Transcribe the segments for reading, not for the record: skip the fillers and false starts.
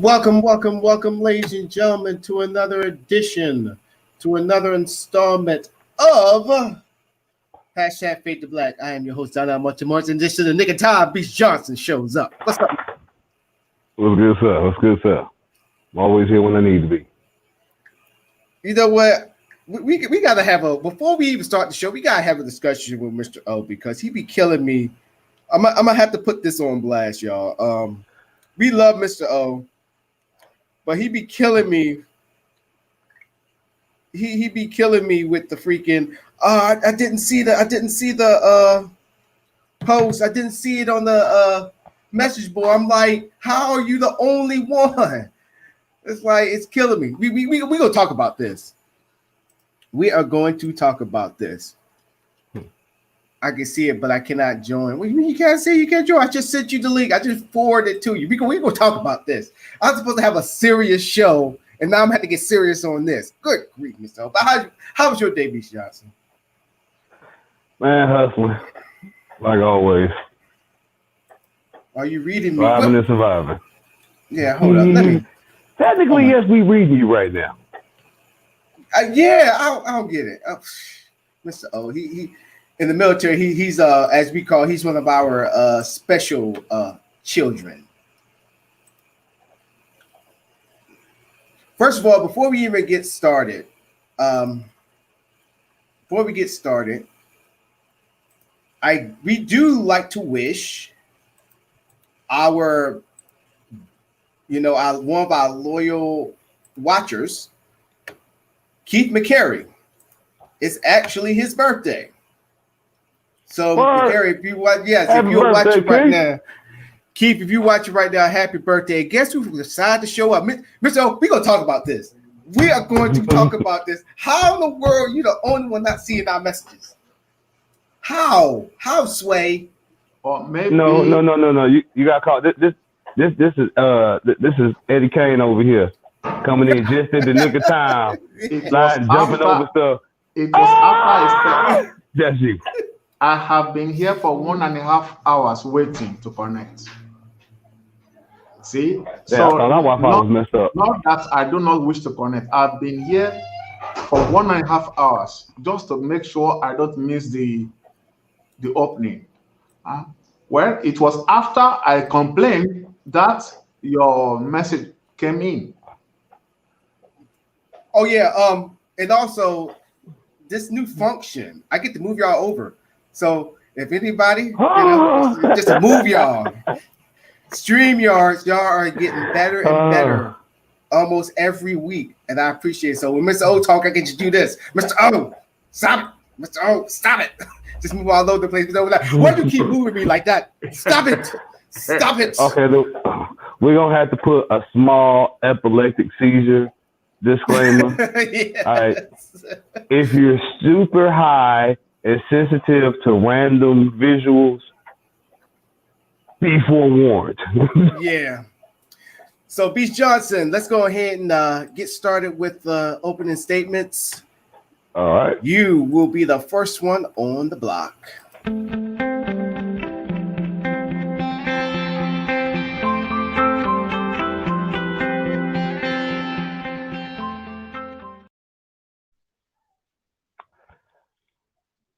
Welcome, ladies and gentlemen, to another edition, to another installment of Hashtag Fade to Black. I am your host, Donald Montemorris, and this is the nick of time Beast Johnson shows up. What's up? What's good, sir? What's good, sir? I'm always here when I need to be. You know what? We got to have before we even start the show, we got to have a discussion with Mr. O because he be killing me. I'm going to have to put this on blast, y'all. We love Mr. O. But he be killing me. He be killing me with the freaking. I didn't see the post. I didn't see it on the message board. I'm like, how are you the only one? It's like it's killing me. We gonna talk about this. We are going to talk about this. I can see it, but I cannot join. What do you mean you can't see? You can't join. I just sent you the link. I just forwarded it to you. We gonna talk about this. I'm supposed to have a serious show, and now I'm having to get serious on this. Good grief, Mr. But how was your day, Beast Johnson? Man, hustling. Like always. Are you reading me? Surviving and surviving. Yeah, hold up. Let me. Technically, yes, we reading you right now. Yeah, I don't get it. Mr. O, he in the military, he's as we call, he's one of our special children. First of all, before we even get started, we do like to wish our one of our loyal watchers, Keith McCary. It's actually his birthday. So, McCary, if you watch, if you're watching right now, Keith, if you watching right now, happy birthday. Guess who decided to show up? Mr. O, we're going to talk about this. We are going to talk about this. How in the world are you the only one not seeing our messages? How, Sway? Or maybe no. You got caught. This is Eddie Kane over here coming in just at the nick of time, jumping over stuff. It was after his That's you. I have been here for 1.5 hours waiting to connect. See? Yeah, so I thought Wi-Fi was messed up. Not that I do not wish to connect. I've been here for 1.5 hours just to make sure I don't miss the opening. Well, it was after I complained that your message came in. Oh yeah, and also this new function, I get to move y'all over. So if anybody, just to move y'all. StreamYards, y'all are getting better and better almost every week, and I appreciate it. So when Mr. O talk, I get you do this. Mr. O, stop it. Mr. O, stop it. Just move all over the place. Why do you keep moving me like that? Stop it. Stop it. Okay, we're going to have to put a small epileptic seizure disclaimer. Yes. All right. If you're super high and sensitive to random visuals, be forewarned. Yeah. So, Beast Johnson, let's go ahead and get started with opening statements. All right. You will be the first one on the block.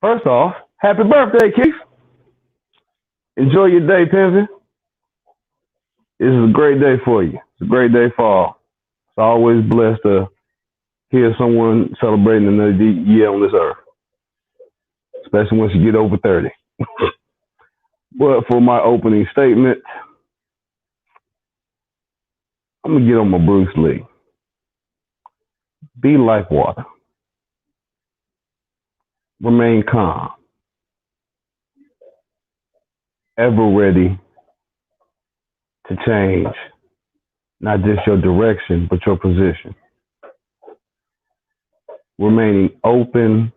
First off, happy birthday, Keith. Enjoy your day, Pimpin'. This is a great day for you. It's a great day for all. It's always blessed to hear someone celebrating another year on this earth, especially once you get over 30. But for my opening statement, I'm going to get on my Bruce Lee. Be like water. Remain calm. Ever ready to change, not just your direction, but your position. Remaining open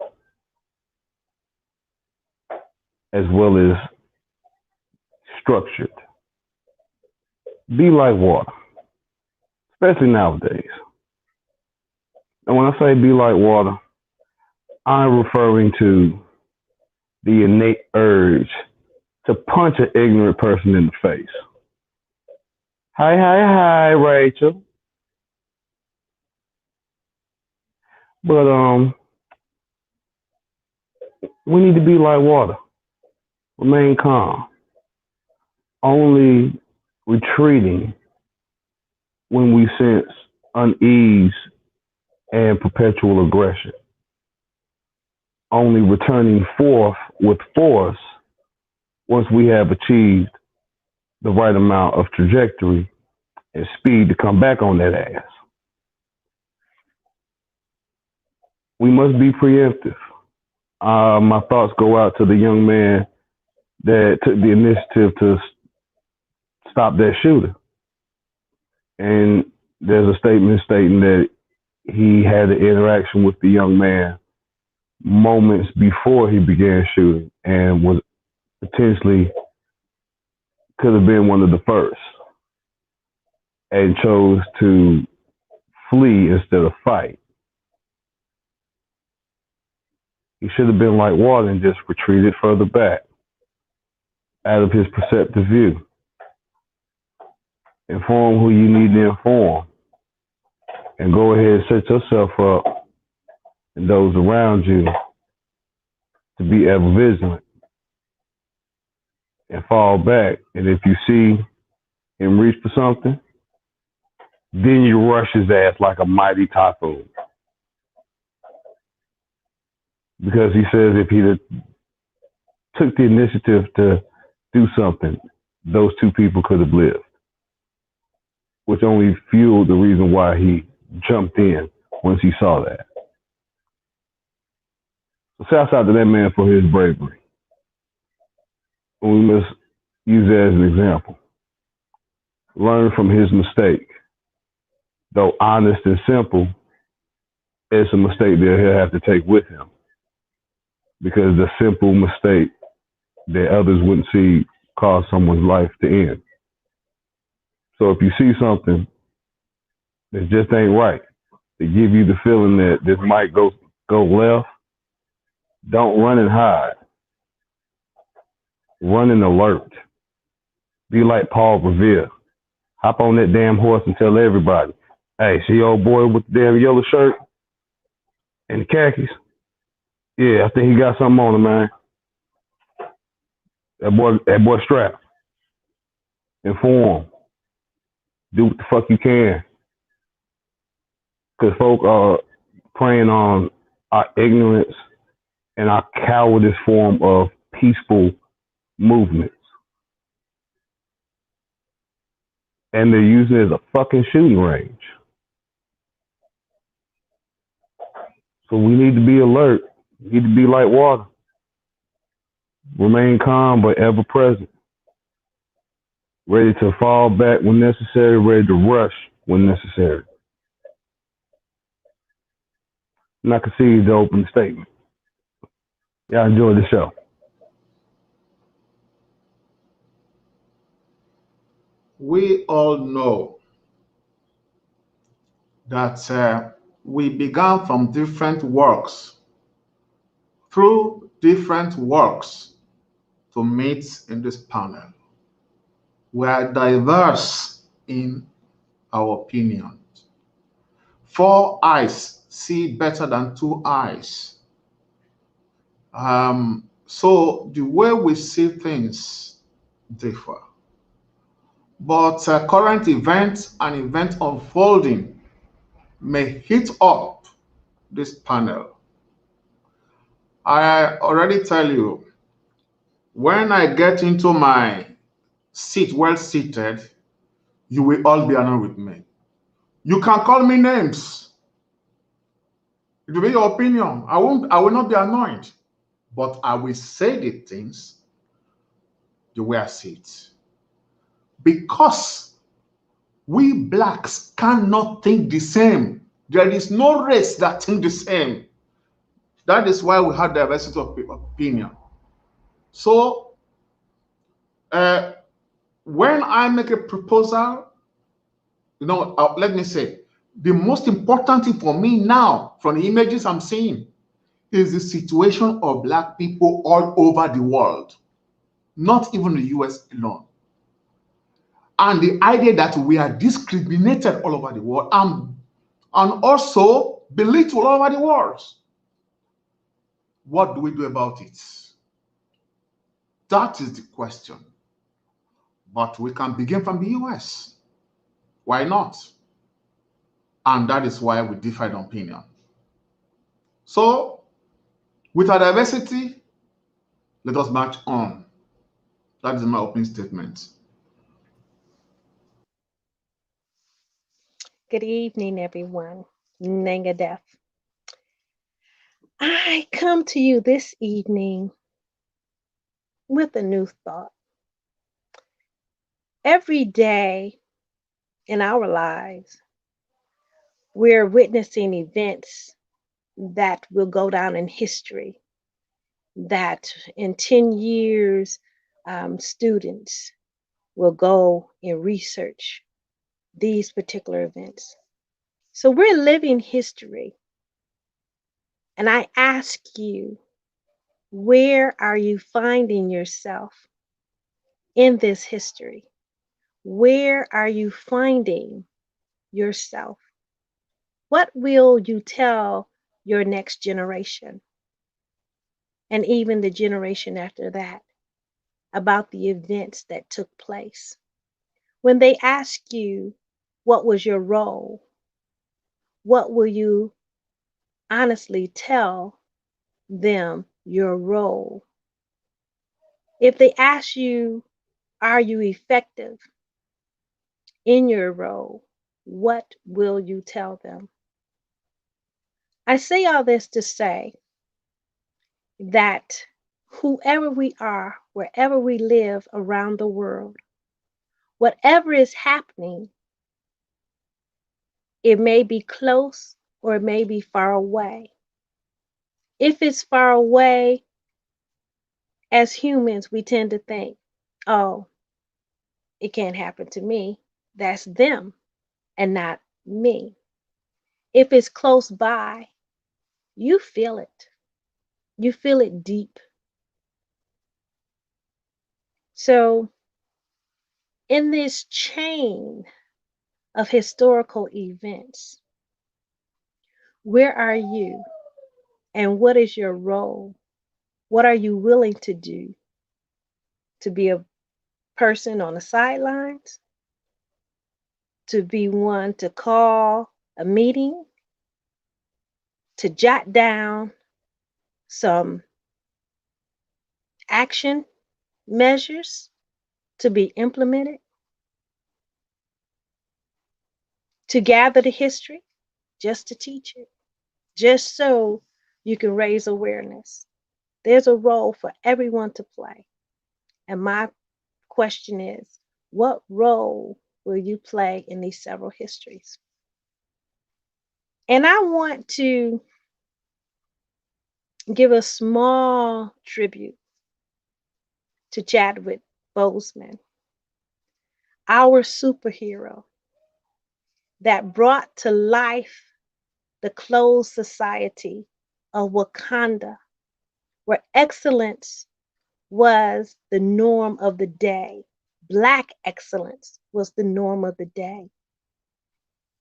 as well as structured. Be like water, especially nowadays. And when I say be like water, I'm referring to the innate urge to punch an ignorant person in the face. Hi, Rachel. But we need to be like water. Remain calm. Only retreating when we sense unease and perpetual aggression. Only returning forth with force once we have achieved the right amount of trajectory and speed to come back on that ass. We must be preemptive. My thoughts go out to the young man that took the initiative to stop that shooter. And there's a statement stating that he had an interaction with the young man moments before he began shooting and was potentially could have been one of the first and chose to flee instead of fight. He should have been like water and just retreated further back out of his perceptive view. Inform who you need to inform and go ahead and set yourself up and those around you to be ever vigilant and fall back. And if you see him reach for something, then you rush his ass like a mighty typhoon. Because he says if he took the initiative to do something, those two people could have lived, which only fueled the reason why he jumped in once he saw that. So shouts out to that man for his bravery. And we must use that as an example. Learn from his mistake. Though honest and simple, it's a mistake that he'll have to take with him. Because the simple mistake that others wouldn't see caused someone's life to end. So if you see something that just ain't right, to give you the feeling that this might go left, don't run and hide. Run and alert. Be like Paul Revere. Hop on that damn horse and tell everybody, hey, see old boy with the damn yellow shirt and the khakis? Yeah, I think he got something on him, man. That boy strapped. Inform. Do what the fuck you can. Because folk are preying on our ignorance and our cowardice form of peaceful movements. And they're using it as a fucking shooting range. So we need to be alert. We need to be like water. Remain calm but ever present. Ready to fall back when necessary, ready to rush when necessary. And I can see the open statement. Y'all enjoy the show. We all know that we began from different works, through different works to meet in this panel. We are diverse in our opinions. 4 eyes see better than 2 eyes. So the way we see things differ. But current events and event unfolding may hit up this panel. I already tell you, when I get into my seat, well seated, you will all be annoyed with me. You can call me names. It will be your opinion. I will not be annoyed, but I will say the things the way I see it. Because we blacks cannot think the same. There is no race that think the same. That is why we have diversity of opinion. So, when I make a proposal, let me say, the most important thing for me now, from the images I'm seeing, is the situation of black people all over the world, not even the US alone. and the idea that we are discriminated all over the world and also belittled all over the world. What do we do about it? That is the question. But we can begin from the US. Why not? And that is why we differ in opinion. So, with our diversity, let us march on. That is my opening statement. Good evening, everyone. Nangadef. I come to you this evening with a new thought. Every day in our lives, we're witnessing events that will go down in history, that in 10 years, students will go and research these particular events. So we're living history. And I ask you, where are you finding yourself in this history? Where are you finding yourself? What will you tell your next generation, and even the generation after that, about the events that took place? When they ask you, what was your role? What will you honestly tell them your role? If they ask you, are you effective in your role? What will you tell them? I say all this to say that whoever we are, wherever we live around the world, whatever is happening, it may be close or it may be far away. If it's far away, as humans, we tend to think, oh, it can't happen to me. That's them and not me. If it's close by, you feel it. You feel it deep. So, in this chain of historical events, where are you and what is your role? What are you willing to do? To be a person on the sidelines? To be one to call a meeting? To jot down some action measures to be implemented? To gather the history just to teach it, just so you can raise awareness? There's a role for everyone to play. And my question is, what role will you play in these several histories? And I want to give a small tribute to Chadwick Boseman, our superhero that brought to life the closed society of Wakanda, where excellence was the norm of the day. Black excellence was the norm of the day.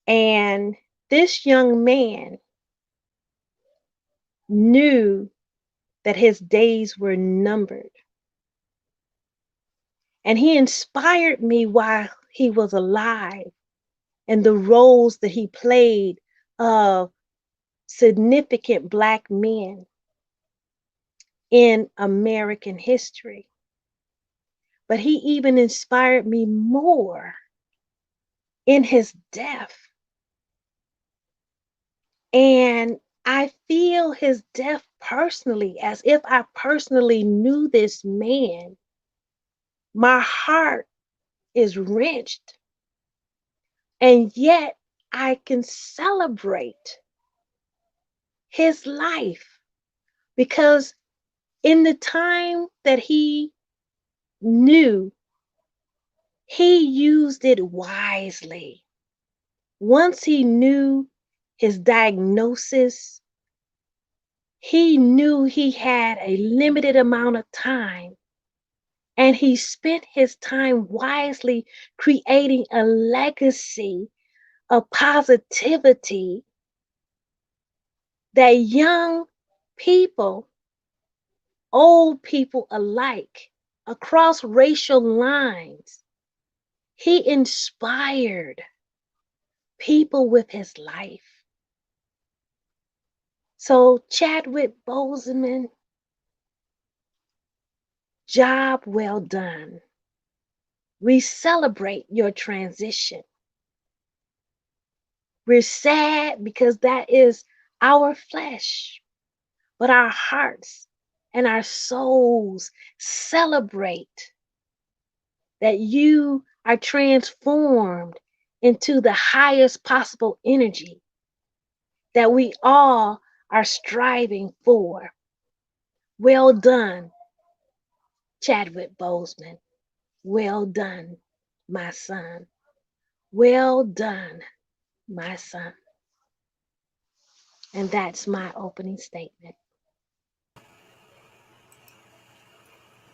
And this young man knew that his days were numbered. And he inspired me while he was alive, and the roles that he played of significant Black men in American history. But he even inspired me more in his death. And I feel his death personally, as if I personally knew this man. My heart is wrenched. And yet I can celebrate his life, because in the time that he knew, he used it wisely. Once he knew his diagnosis, he knew he had a limited amount of time And he spent his time wisely creating a legacy of positivity that young people, old people alike, across racial lines, he inspired people with his life. So, Chadwick Boseman, job well done. We celebrate your transition. We're sad because that is our flesh, but our hearts and our souls celebrate that you are transformed into the highest possible energy that we all are striving for. Well done, Chadwick Boseman. Well done, my son. Well done, my son. And that's my opening statement.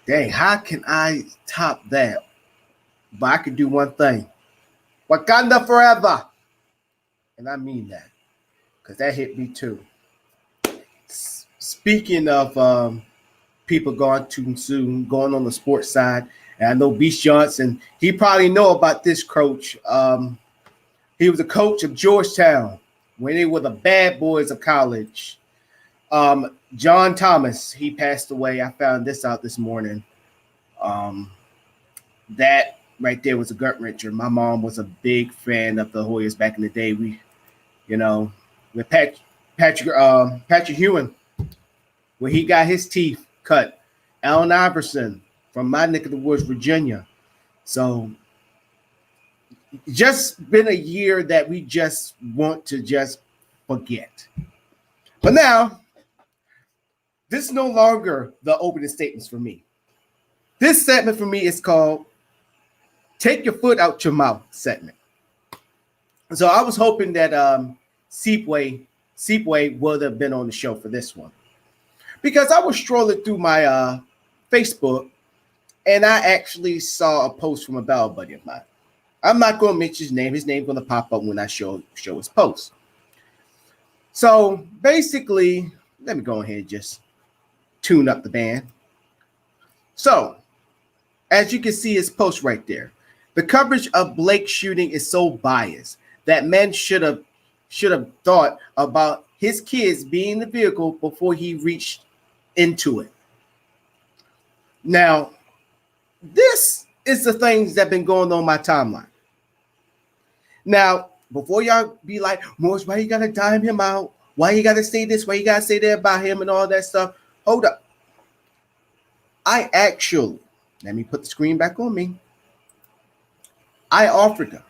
Dang, how can I top that? But I can do one thing. Wakanda forever. And I mean that. Because that hit me too. Speaking of people going too soon, going on the sports side, and I know Beast Johnson, he probably know about this coach. He was a coach of Georgetown when they were the bad boys of college. John Thomas, he passed away. I found this out this morning. That right there was a gut wrencher. My mom was a big fan of the Hoyas back in the day. We, with Patrick Ewing, where he got his teeth cut. Allen Iverson from my neck of the woods, Virginia. So just been a year that we just want to just forget. But now, this is no longer the opening statements for me. This segment for me is called Take Your Foot Out Your Mouth segment. So I was hoping that Seepway would have been on the show for this one. Because I was strolling through my Facebook and I actually saw a post from a bell buddy of mine. I'm not going to mention his name. His name's going to pop up when I show his post. So basically, let me go ahead and just tune up the band. So, as you can see his post right there, the coverage of Blake's shooting is so biased that men should have thought about his kids being in the vehicle before he reached into it. Now, this is the things that have been going on my timeline. Now, before y'all be like, Morris, why you gotta dime him out? Why you gotta say this? Why you gotta say that about him and all that stuff? Hold up. I actually, let me put the screen back on me. I offered him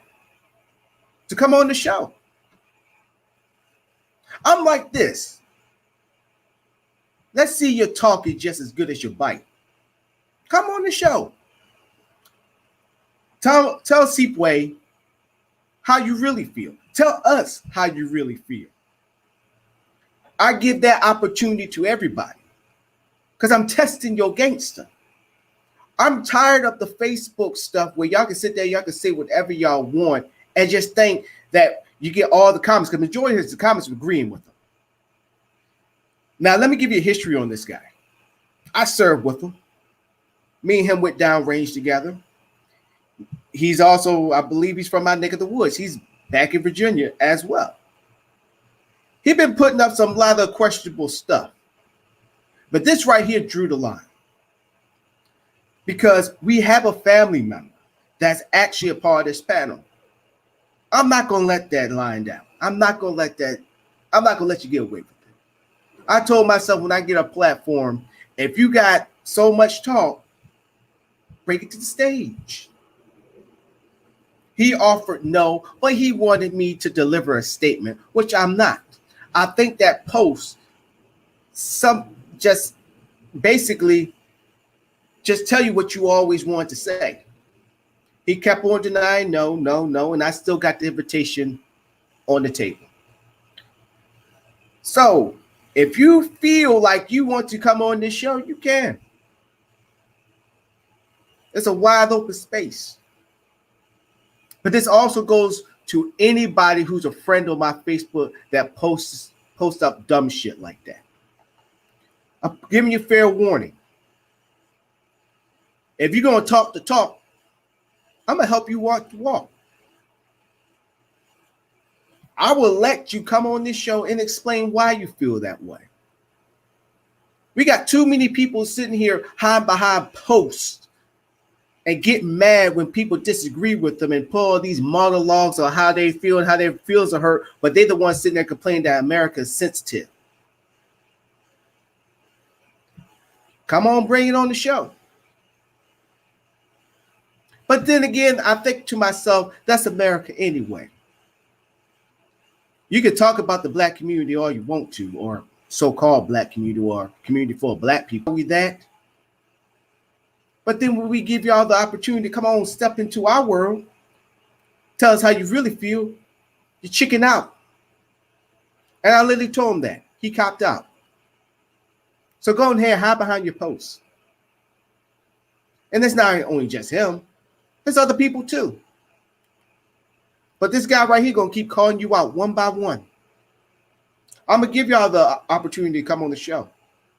to come on the show. I'm like this. Let's see your talk is just as good as your bite. Come on the show. Tell Seepway how you really feel. Tell us how you really feel. I give that opportunity to everybody because I'm testing your gangster. I'm tired of the Facebook stuff where y'all can sit there, y'all can say whatever y'all want and just think that you get all the comments because the majority of the comments are agreeing with them. Now, let me give you a history on this guy. I served with him. Me and him went down range together. He's also, I believe he's from my neck of the woods. He's back in Virginia as well. He's been putting up some lot of questionable stuff. But this right here drew the line. Because we have a family member that's actually a part of this panel. I'm not going to let that line down. I'm not going to let you get away with it. I told myself when I get a platform, if you got so much talk, bring it to the stage. He offered no, but he wanted me to deliver a statement, which I'm not. I think that post basically tell you what you always wanted to say. He kept on denying no, and I still got the invitation on the table. So if you feel like you want to come on this show, you can. It's a wide open space. But this also goes to anybody who's a friend on my Facebook that posts up dumb shit like that. I'm giving you fair warning. If you're going to talk the talk, I'm going to help you walk the walk. I will let you come on this show and explain why you feel that way. We got too many people sitting here hiding behind posts and get mad when people disagree with them and pull all these monologues on how they feel and how their feelings are hurt, but they're the ones sitting there complaining that America is sensitive. Come on, bring it on the show. But then again, I think to myself, that's America anyway. You can talk about the black community all you want to, or so-called black community, or community full of black people. We that. But then when we give y'all the opportunity to come on, step into our world, tell us how you really feel, you chicken out. And I literally told him that. He copped out. So go ahead and hide behind your posts. And it's not only just him. There's other people too. But this guy right here going to keep calling you out one by one. I'm going to give y'all the opportunity to come on the show.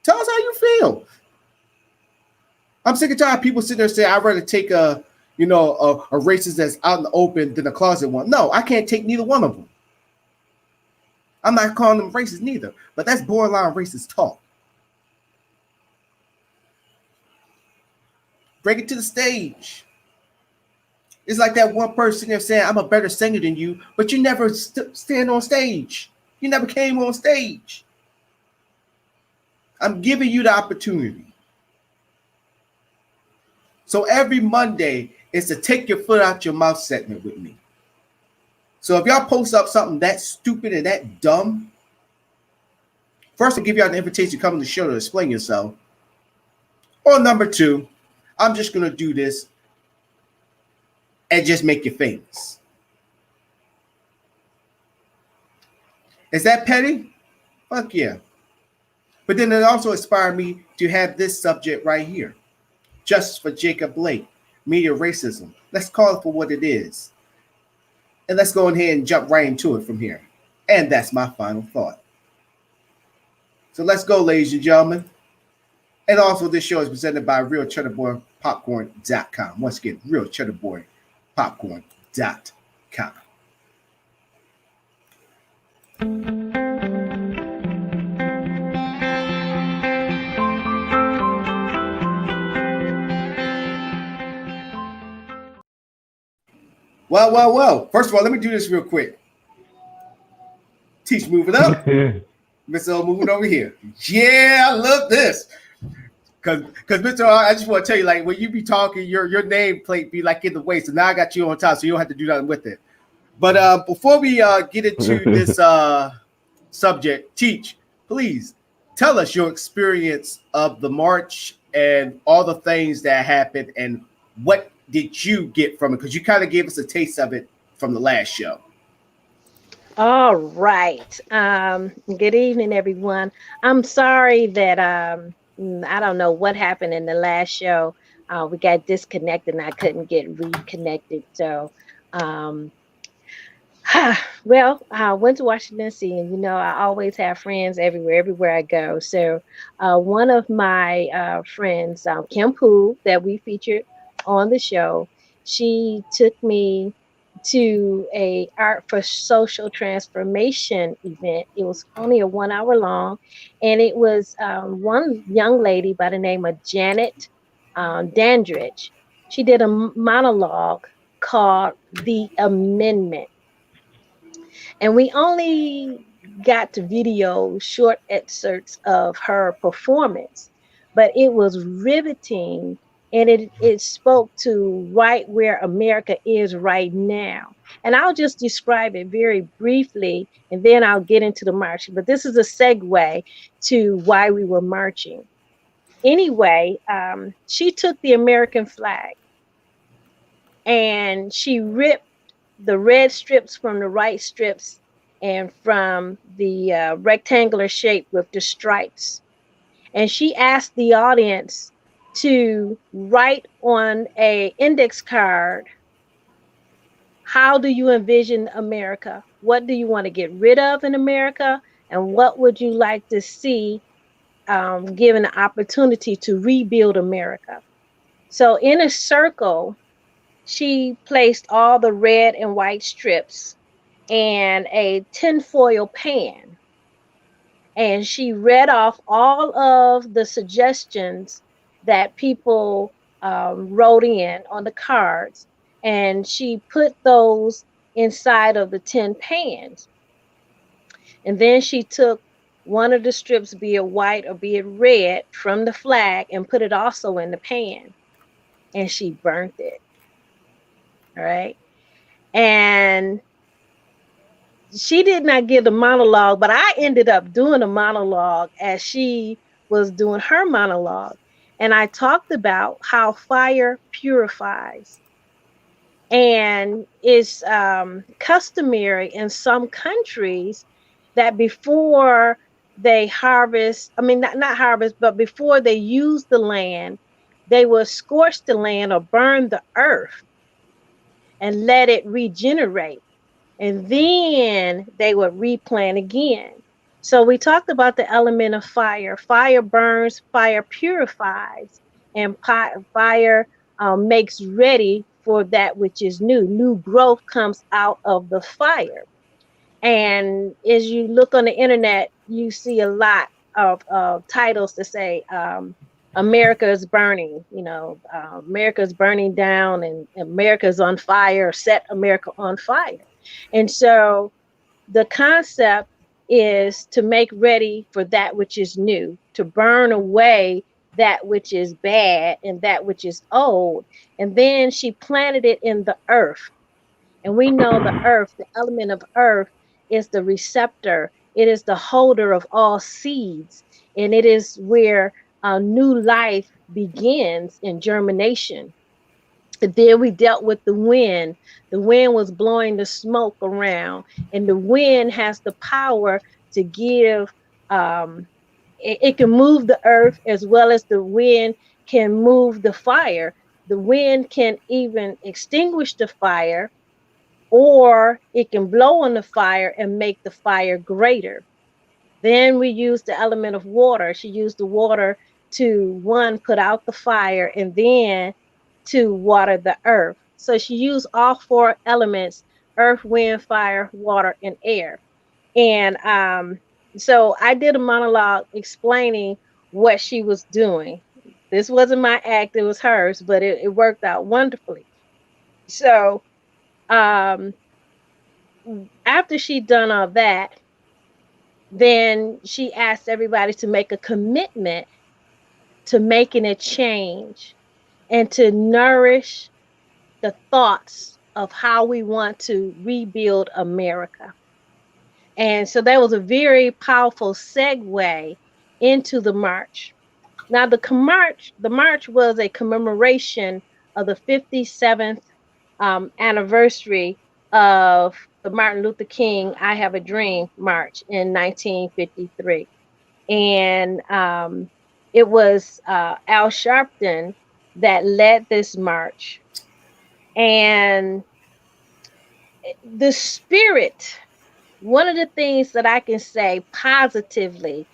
Tell us how you feel. I'm sick and tired of people sitting there saying, I'd rather take a racist that's out in the open than a closet one. No, I can't take neither one of them. I'm not calling them racist neither, but that's borderline racist talk. Bring it to the stage. It's like that one person there saying, I'm a better singer than you, but you never stand on stage. You never came on stage. I'm giving you the opportunity. So every Monday is to take your foot out your mouth segment with me. So if y'all post up something that stupid and that dumb, first I'll give y'all an invitation to come on the show to explain yourself. Or number two, I'm just going to do this and just make you famous. Is that petty? Fuck yeah. But then it also inspired me to have this subject right here. Justice for Jacob Blake, media racism. Let's call it for what it is. And let's go ahead and jump right into it from here. And that's my final thought. So let's go, ladies and gentlemen. And also this show is presented by RealCheddarBoyPopcorn.com. Once again, RealCheddarBoyPopcorn.com. Well. First of all, let me do this real quick. Teach, move it up. Mr. O, moving over here. Yeah, I love this. Because Mr. O, I just want to tell you, like, when you be talking, your name plate be like in the way. So now I got you on top, so you don't have to do nothing with it. But before we get into this subject, Teach, please tell us your experience of the march and all the things that happened and what did you get from it? Because you kind of gave us a taste of it from the last show. All right. Good evening, everyone. I'm sorry that I don't know what happened in the last show. We got disconnected and I couldn't get reconnected. So, well, I went to Washington, D.C. and, I always have friends everywhere I go. So one of my friends, Kim Poole, that we featured on the show, she took me to a Art for Social Transformation event. It was only a 1 hour long, and it was one young lady by the name of Janet Dandridge. She did a monologue called The Amendment. And we only got to video short excerpts of her performance, but it was riveting. And it spoke to right where America is right now. And I'll just describe it very briefly, and then I'll get into the march. But this is a segue to why we were marching. Anyway, she took the American flag and she ripped the red strips from the white strips and from the rectangular shape with the stripes. And she asked the audience to write on a index card, how do you envision America? What do you want to get rid of in America? And what would you like to see given the opportunity to rebuild America? So in a circle, she placed all the red and white strips and a tinfoil pan. And she read off all of the suggestions that people wrote in on the cards. And she put those inside of the tin pans. And then she took one of the strips, be it white or be it red, from the flag and put it also in the pan. And she burnt it. All right. And she did not give the monologue, but I ended up doing a monologue as she was doing her monologue. And I talked about how fire purifies. And it's customary in some countries that before they harvest, I mean, not harvest, but before they use the land, they will scorch the land or burn the earth and let it regenerate. And then they would replant again. So we talked about the element of fire. Fire burns, fire purifies, and fire makes ready for that which is new. New growth comes out of the fire. And as you look on the internet, you see a lot of titles that say, America is burning, America is burning down and America is on fire, set America on fire. And so the concept is to make ready for that which is new, to burn away that which is bad and that which is old. And then she planted it in the earth. And we know the earth, the element of earth, is the receptor. It is the holder of all seeds. And it is where new life begins in germination. And then we dealt with the wind. The wind was blowing the smoke around, and the wind has the power to give, it can move the earth as well as the wind can move the fire. The wind can even extinguish the fire, or it can blow on the fire and make the fire greater. Then we use the element of water. She used the water to, one, put out the fire, and then to water the earth. So she used all four elements: earth, wind, fire, water, and air. And so I did a monologue explaining what she was doing. This wasn't my act, it was hers, but it worked out wonderfully. So after she'd done all that, then she asked everybody to make a commitment to making a change and to nourish the thoughts of how we want to rebuild America. And so that was a very powerful segue into the march. Now, the march was a commemoration of the 57th anniversary of the Martin Luther King I Have a Dream march in 1953. And it was Al Sharpton that led this march. And the spirit, one of the things that I can say positively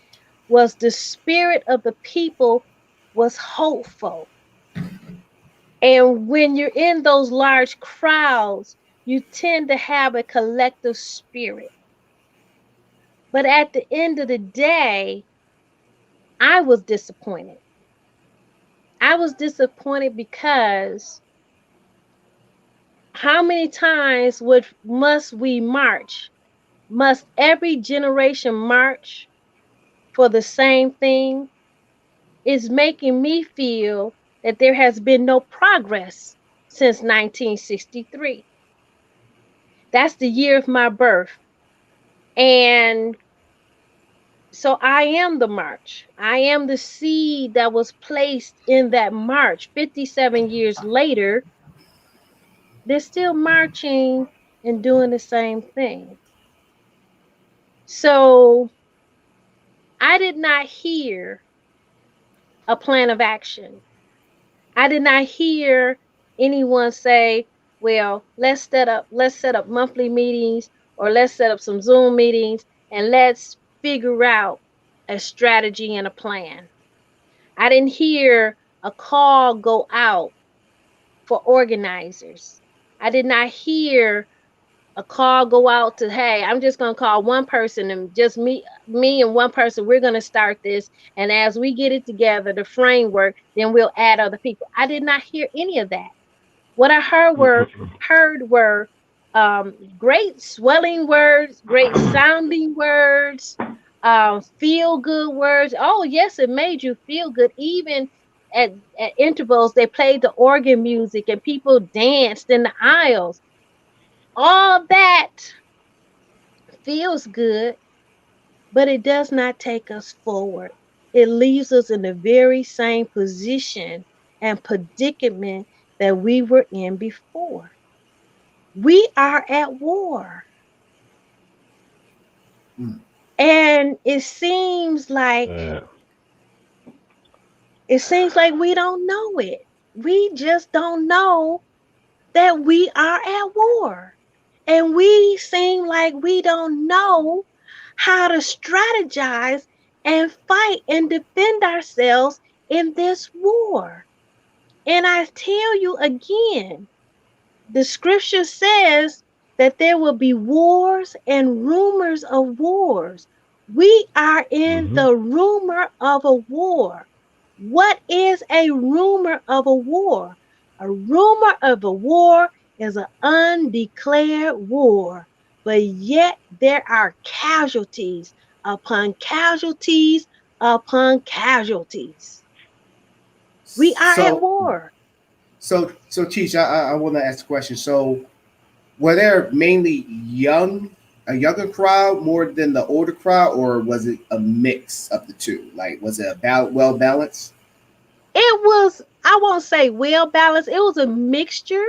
was the spirit of the people was hopeful. And when you're in those large crowds, you tend to have a collective spirit. But at the end of the day, I was disappointed. I was disappointed because how many times must we march? Must every generation march for the same thing? Is making me feel that there has been no progress since 1963. That's the year of my birth. And so I am the march. I am the seed that was placed in that march. 57 years later, they're still marching and doing the same thing. So I did not hear a plan of action. I did not hear anyone say, well, let's set up monthly meetings, or let's set up some Zoom meetings, and let's figure out a strategy and a plan. I didn't hear a call go out for organizers. I did not hear a call go out to, hey, I'm just going to call one person, and just me and one person, we're going to start this, and as we get it together, the framework, then we'll add other people. I did not hear any of that. What I heard were great swelling words, great sounding words, feel good words. Oh yes, it made you feel good. Even at intervals, they played the organ music and people danced in the aisles. All that feels good, but it does not take us forward. It leaves us in the very same position and predicament that we were in before. We are at war. Mm. And Yeah. it seems like we don't know it. We just don't know that we are at war. And we seem like we don't know how to strategize and fight and defend ourselves in this war. And I tell you again, the scripture says that there will be wars and rumors of wars. We are in Mm-hmm. the rumor of a war. What is a rumor of a war? A rumor of a war is an undeclared war, but yet there are casualties upon casualties upon casualties. We are at So, war. Teach, I want to ask a question. So, were there mainly a younger crowd more than the older crowd, or was it a mix of the two? Like, was it well balanced? It was, I won't say well balanced, it was a mixture,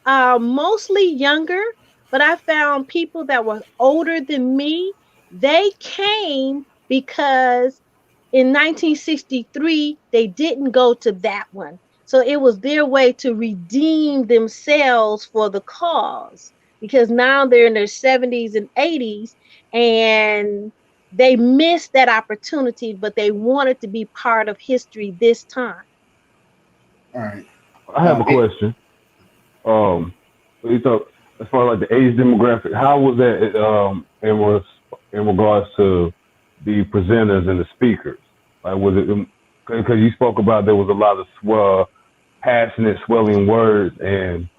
mostly younger, but I found people that were older than me. They came because in 1963 they didn't go to that one, so it was their way to redeem themselves for the cause, because now they're in their 70s and 80s, and they missed that opportunity, but they wanted to be part of history this time. All right. I have a It, question. You thought as far as like the age demographic, how was that in regards to the presenters and the speakers? Like, was it because you spoke about there was a lot of passionate, swelling words, and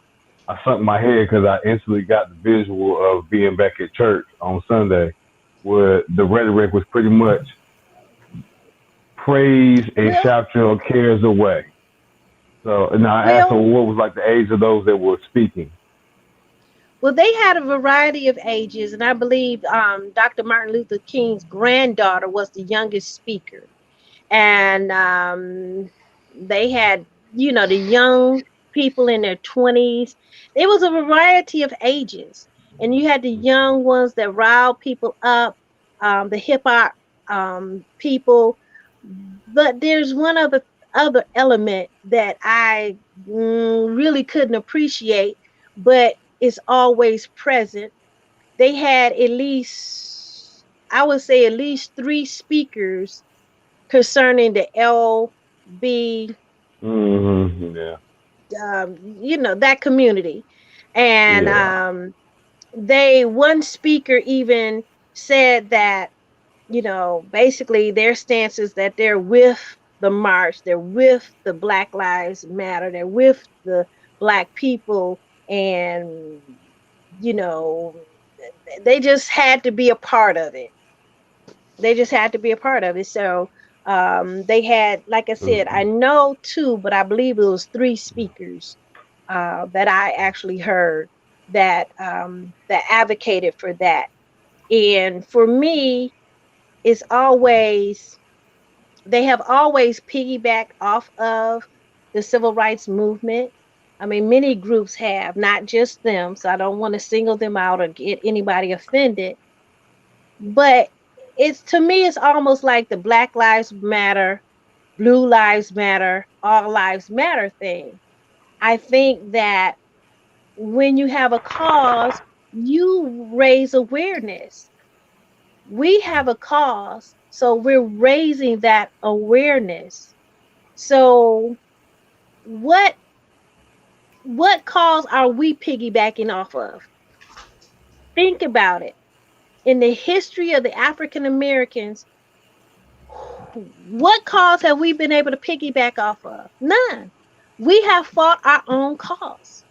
I sunk my head because I instantly got the visual of being back at church on Sunday, where the rhetoric was pretty much praise and Well, shout your cares away. So, and I asked her well, what was like the age of those that were speaking. Well, they had a variety of ages, and I believe Dr. Martin Luther King's granddaughter was the youngest speaker. And they had, the young people in their 20s. There was a variety of ages. And you had the young ones that riled people up, the hip hop people. But there's one other element that I really couldn't appreciate, but it's always present. They had at least, I would say, at least three speakers concerning the LB, Yeah. that community. And Yeah. one speaker even said that, basically their stance is that they're with the march, they're with the Black Lives Matter, they're with the Black people, and, you know, they just had to be a part of it. They just had to be a part of it. So they had, like I said, I know two, but I believe it was three speakers that I actually heard that advocated for that. And for me, it's always they have always piggybacked off of the civil rights movement. I mean, many groups have, not just them. So I don't want to single them out or get anybody offended. But it's, to me, it's almost like the Black Lives Matter Blue Lives Matter, All Lives Matter thing. I think that when you have a cause, you raise awareness. We have a cause, so we're raising that awareness. So what cause are we piggybacking off of? Think about it. In the history of the African Americans, what cause have we been able to piggyback off of? None. We have fought our own cause.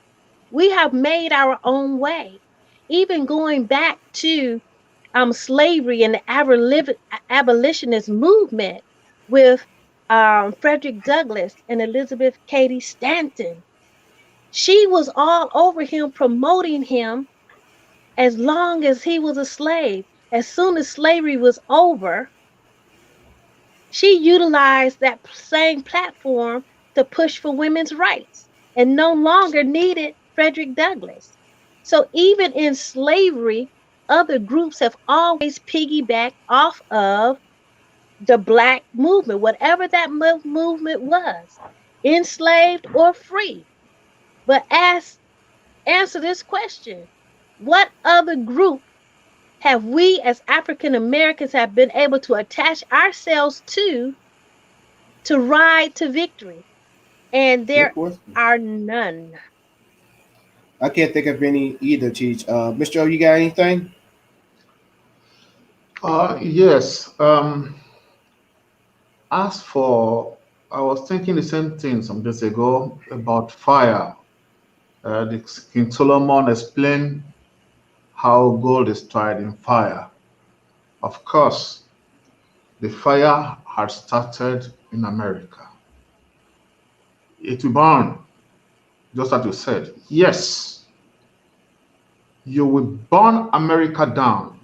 We have made our own way. Even going back to slavery and the abolitionist movement with Frederick Douglass and Elizabeth Cady Stanton. She was all over him, promoting him as long as he was a slave. As soon as slavery was over, she utilized that same platform to push for women's rights and no longer needed Frederick Douglass. So even in slavery, other groups have always piggybacked off of the Black movement, whatever that movement was, enslaved or free. But answer this question. What other group have we as African Americans have been able to attach ourselves to ride to victory? And there are none. I can't think of any either, Cheech. Mr. O, you got anything? Yes. As for, I was thinking the same thing some days ago about fire. The King Solomon explained how gold is tried in fire. Of course, the fire had started in America. It will burn, just as you said. Yes, you will burn America down,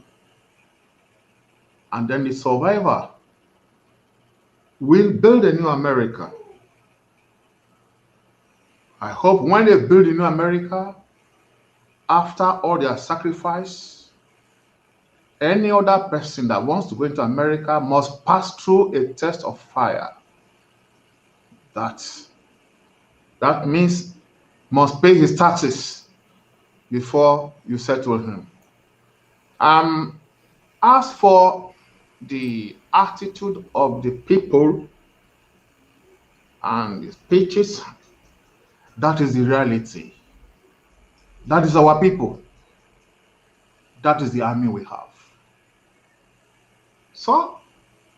and then the survivor will build a new America. I hope when they build a new America, after all their sacrifice, any other person that wants to go into America must pass through a test of fire. That means must pay his taxes before you settle him. As for the attitude of the people and the speeches, that is the reality. That is our people. That is the army we have. So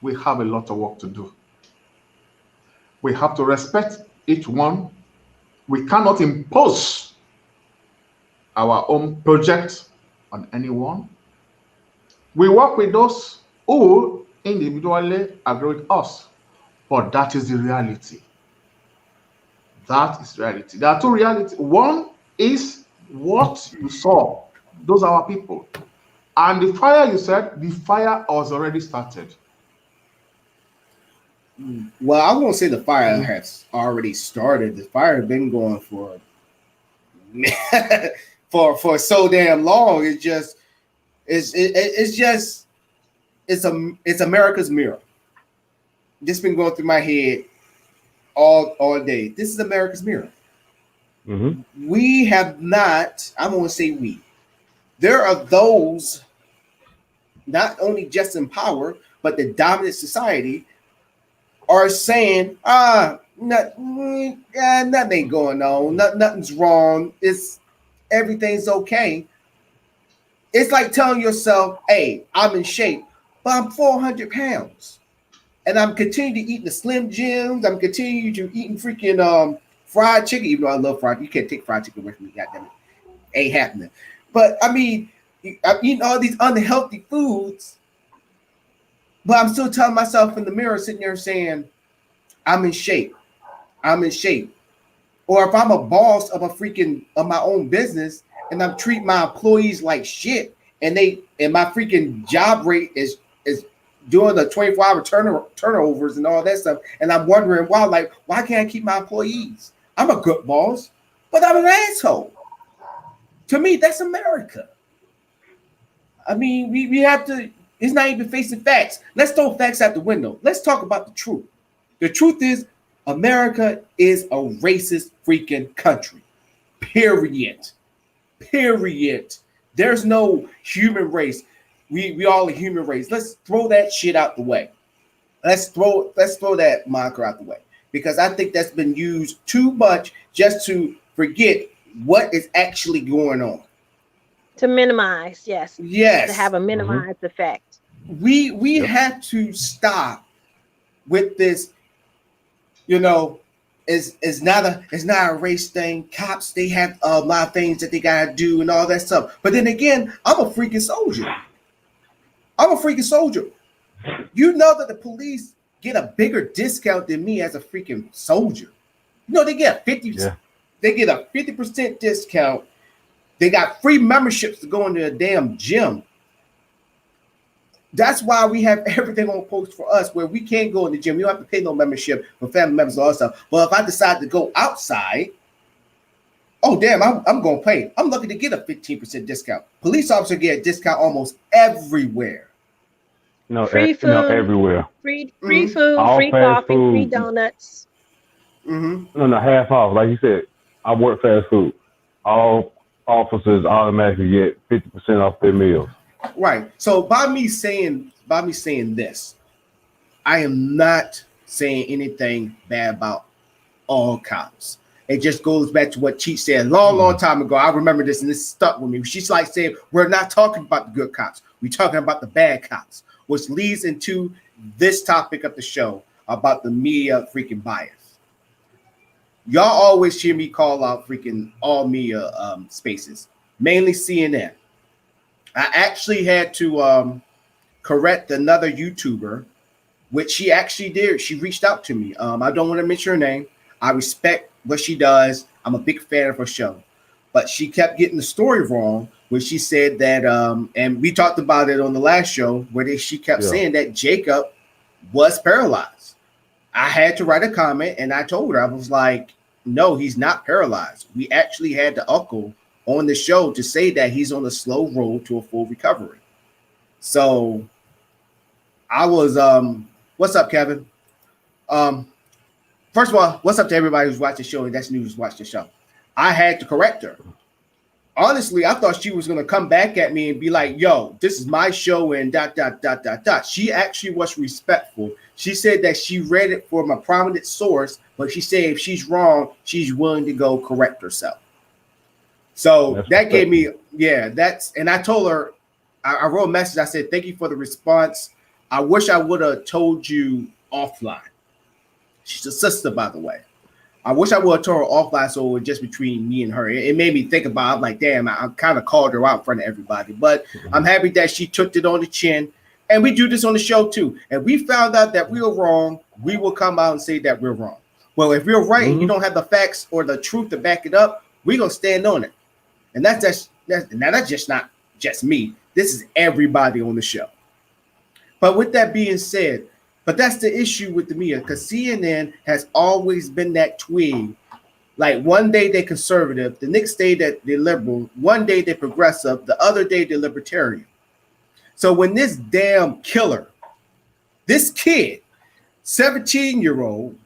we have a lot of work to do. We have to respect each one. We cannot impose our own project on anyone. We work with those who individually agree with us, but that is the reality. That is reality. There are two realities. One is what you saw. Those are our people. And the fire, you said, the fire has already started. Well, I won't say the fire has already started. The fire has been going for for so damn long. It's America's mirror. This been going through my head all day. This is America's mirror. Mm-hmm. We have not, I won't say we. There are those not only just in power, but the dominant society are saying, nothing ain't going on, nothing's wrong, everything's okay. It's like telling yourself, hey, I'm in shape, but I'm 400 pounds. And I'm continuing to eat the Slim Jims. I'm continuing to eating freaking fried chicken, even though I love fried. You can't take fried chicken away from me, goddamn it. Ain't happening. But I mean, I'm eating all these unhealthy foods, but I'm still telling myself in the mirror, sitting there saying, I'm in shape. I'm in shape. Or if I'm a boss of my own business and I'm treating my employees like shit, and my freaking job rate is doing the 24-hour turnovers and all that stuff, and I'm wondering why can't I keep my employees? I'm a good boss, but I'm an asshole. To me, that's America. I mean, we have to, it's not even facing facts. Let's throw facts out the window. Let's talk about the truth. The truth is, America is a racist freaking country. Period. Period. There's no human race. We all a human race. Let's throw that shit out the way. Let's throw that moniker out the way, because I think that's been used too much just to forget what is actually going on. To minimize, yes. Yes. To have a minimized effect. We have to stop with this, you know, it's not a race thing. Cops, they have a lot of things that they gotta do and all that stuff. But then again, I'm a freaking soldier. You know that the police get a bigger discount than me as a freaking soldier. You know, they get 50%. They get a 50% discount. They got free memberships to go into a damn gym. That's why we have everything on post for us, where we can't go in the gym. You don't have to pay no membership for family members and all that stuff. But if I decide to go outside, oh damn, I'm going to pay. I'm looking to get a 15% discount. Police officers get a discount almost everywhere. No, free food, no, everywhere. Free food, All free fast coffee, food. free donuts. No, half off. Like you said, I work fast food. All officers automatically get 50% off their meals. Right. So by me saying this, I am not saying anything bad about all cops. It just goes back to what Cheech said a long time ago. I remember this, and this stuck with me. She's like saying, we're not talking about the good cops. We're talking about the bad cops, which leads into this topic of the show about the media freaking bias. Y'all always hear me call out freaking all media spaces, mainly CNN. I actually had to correct another YouTuber, which she actually did. She reached out to me. I don't want to mention her name. I respect what she does. I'm a big fan of her show. But she kept getting the story wrong when she said that, and we talked about it on the last show, where she kept saying that Jacob was paralyzed. I had to write a comment, and I told her, I was like, no, he's not paralyzed. We actually had the uncle on the show to say that he's on a slow road to a full recovery. So I was, what's up, Kevin? First of all, what's up to everybody who's watching the show and that's new who's watching the show. I had to correct her. Honestly, I thought she was going to come back at me and be like, yo, this is my show and ... She actually was respectful. She said that she read it from a prominent source, but she said if she's wrong, she's willing to go correct herself. So that gave me, and I told her, I wrote a message. I said, thank you for the response. I wish I would have told you offline. She's a sister, by the way. I wish I would have told her offline so it was just between me and her. It made me think about it. I'm like, damn, I kind of called her out in front of everybody. But I'm happy that she took it on the chin. And we do this on the show too. And we found out that we were wrong. We will come out and say that we're wrong. Well, if you're right and you don't have the facts or the truth to back it up, we're going to stand on it. And that's just not just me. This is everybody on the show. But with that being said, but that's the issue with the media, because CNN has always been that twig. Like one day they're conservative, the next day that they're liberal, one day they're progressive, the other day they're libertarian. So when this damn killer, this kid, 17-year-old,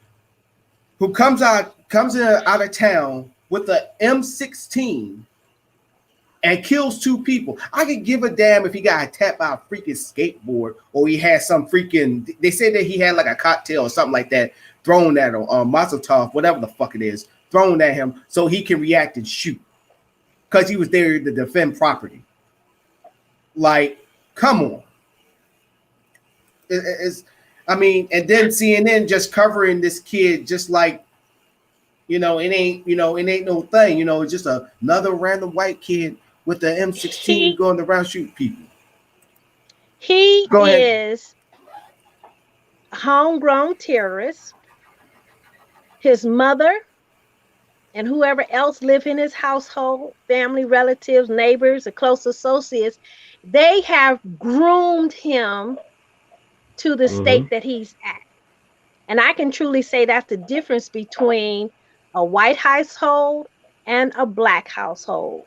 who comes out of town with an M16 and kills two people, I could give a damn if he got attacked by a freaking skateboard or he had some freaking, they said that he had like a cocktail or something like that thrown at him, Molotov, whatever the fuck it is, thrown at him so he can react and shoot because he was there to defend property. Like, come on. And then CNN just covering this kid just like, it ain't no thing, it's just another random white kid with the M16 going around shooting people. He is a homegrown terrorist. His mother and whoever else live in his household, family, relatives, neighbors, or close associates, they have groomed him to the state that he's at. And I can truly say that's the difference between a white household and a black household.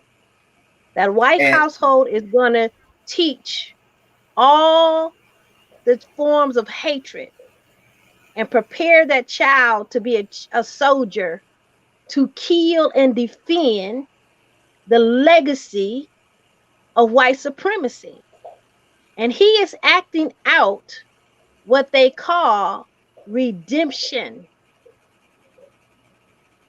That white household is going to teach all the forms of hatred and prepare that child to be a soldier to kill and defend the legacy of white supremacy. And he is acting out what they call redemption.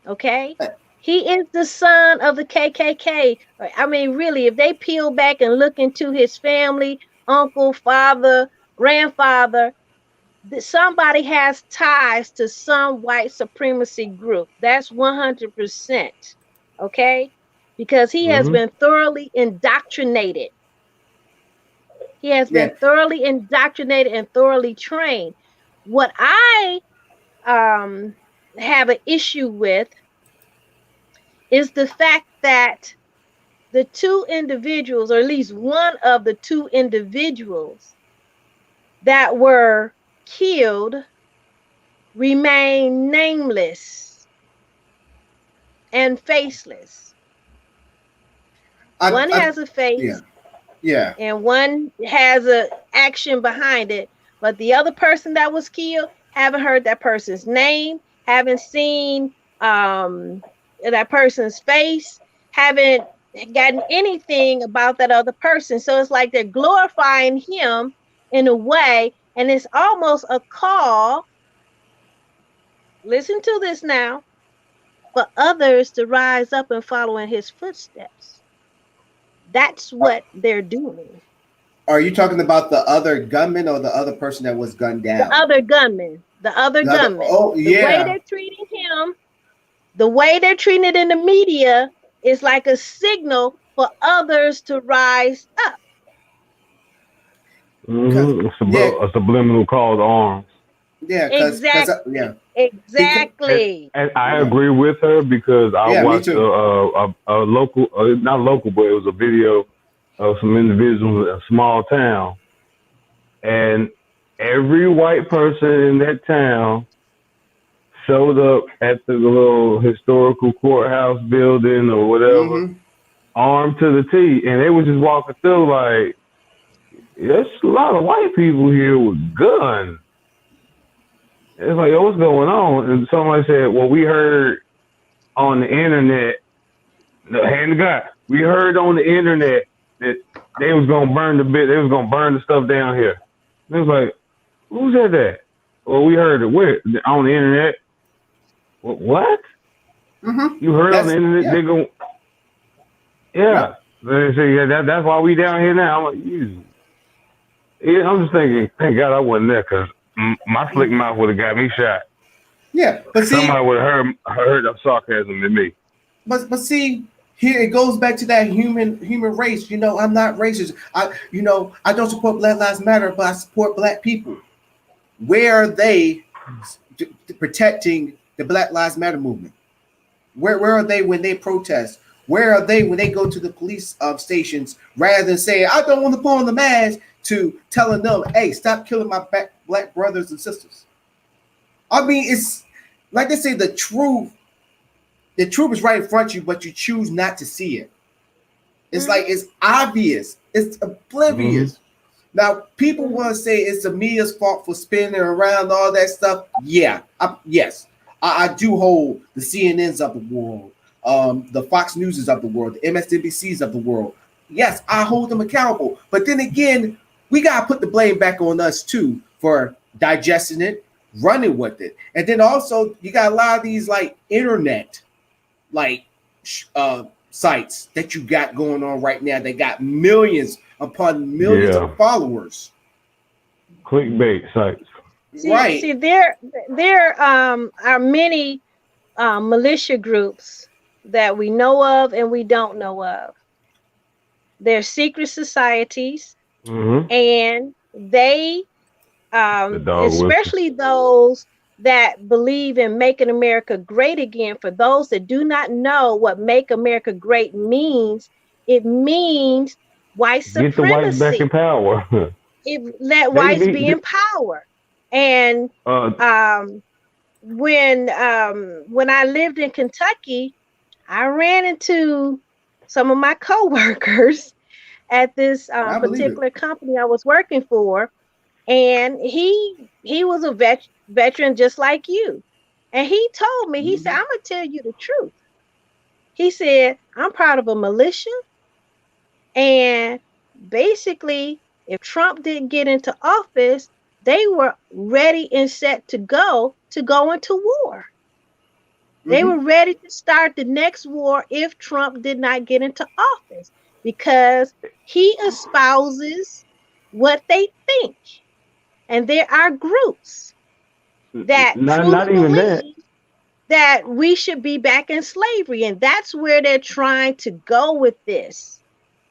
Okay? He is the son of the KKK. I mean, really, if they peel back and look into his family, uncle, father, grandfather, somebody has ties to some white supremacy group. That's 100%. Okay? Because he has been thoroughly indoctrinated. He has been thoroughly indoctrinated and thoroughly trained. What I have an issue with is the fact that the two individuals, or at least one of the two individuals that were killed, remain nameless and faceless. One has a face, and one has an action behind it, but the other person that was killed, haven't heard that person's name, haven't seen that person's face, haven't gotten anything about that other person. So it's like they're glorifying him in a way, and it's almost a call, listen to this now, for others to rise up and follow in his footsteps. That's what they're doing. Are you talking about the other gunman or the other person that was gunned down? The other gunman. Oh, yeah. The way they're treating him, the way they're treating it in the media is like a signal for others to rise up. A subliminal call to arms. Yeah, exactly. Exactly. And I agree with her because I watched a local, not local, but it was a video of some individuals in a small town, and every white person in that town showed up at the little historical courthouse building or whatever, armed to the T, and they were just walking through like, there's a lot of white people here with guns. It's like, what's going on? And somebody said, well, we heard on the internet, hand to God, we heard on the internet that they was going to burn the stuff down here. And it was like, who said that? Well, we heard it where? On the internet. What? You heard on the internet? They go, They say, that's why we down here now. I'm like, I'm just thinking, thank God I wasn't there, because my slick mouth would have got me shot. Yeah, but see, somebody would have heard that sarcasm than me. But see, here it goes back to that human race. You know, I'm not racist. I don't support Black Lives Matter, but I support Black people. Where are they protecting the Black Lives Matter movement? Where are they when they protest? Where are they when they go to the police stations rather than saying, I don't want to put on the mask, to telling them, hey, stop killing my Black brothers and sisters? I mean, it's like they say, the truth is right in front of you, but you choose not to see it. It's like, it's obvious. It's oblivious. Now, people want to say it's the media's fault for spinning around all that stuff. Yeah, yes. I do hold the CNNs of the world, the Fox Newses of the world, the MSNBCs of the world. Yes, I hold them accountable. But then again, we got to put the blame back on us too for digesting it, running with it. And then also you got a lot of these like internet sites that you got going on right now. They got millions upon millions of followers. Clickbait sites. See, there are many militia groups that we know of and we don't know of. They're secret societies, and they, especially those that believe in making America great again. For those that do not know what make America great means, it means white supremacy. Get the whites back in power. Let whites be in power. And when I lived in Kentucky, I ran into some of my coworkers at this particular company I was working for, and he was a veteran just like you. And he told me, he said, I'm going to tell you the truth. He said, I'm part of a militia. And basically, if Trump didn't get into office, they were ready and set to go into war. They were ready to start the next war if Trump did not get into office, because he espouses what they think. And there are groups that not truly even that. believe that we should be back in slavery. And that's where they're trying to go with this.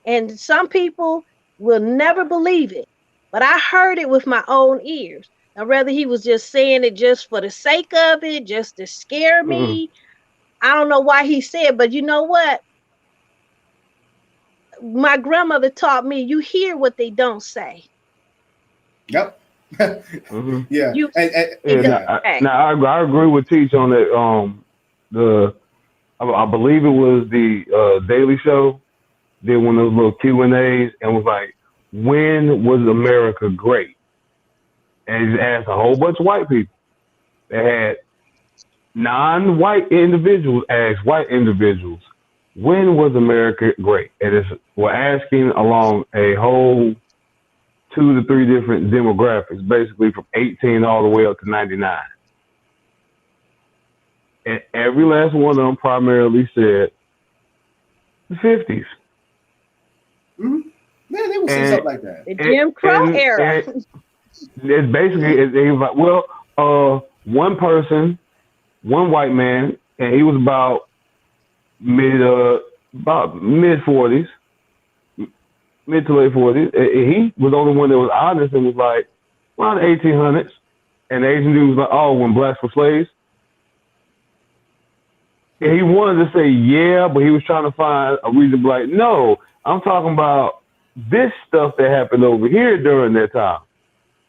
And some people will never believe it. But I heard it with my own ears. Now, whether he was just saying it just for the sake of it, just to scare me, I don't know why he said, but you know what? My grandmother taught me, you hear what they don't say. Yep. Yeah. Now I agree with Teach on that. I believe it was the Daily Show did one of those little Q&As and was like, when was America great? And he asked a whole bunch of white people. They had non-white individuals ask white individuals, when was America great? And we're asking along a whole 2 to 3 different demographics, basically from 18 all the way up to 99. And every last one of them primarily said the 50s. Man, they would say something like that. The Jim Crow era. It's basically, it was like, well, one person, one white man, and he was about mid 40s, mid to late 40s. He was the only one that was honest and was like, around the 1800s. And the Asian dude was like, oh, when blacks were slaves. And he wanted to say, yeah, but he was trying to find a reason to be like, no, I'm talking about this stuff that happened over here during that time.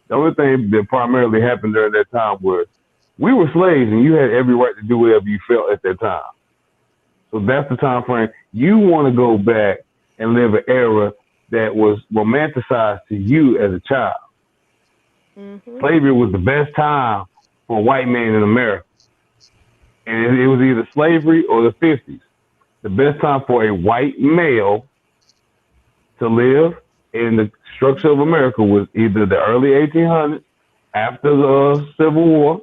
The only thing that primarily happened during that time was we were slaves and you had every right to do whatever you felt at that time. So that's the time frame. You want to go back and live an era that was romanticized to you as a child. Slavery was the best time for a white man in America. And it was either slavery or the 50s. The best time for a white male to live in the structure of America was either the early 1800s, after the Civil War,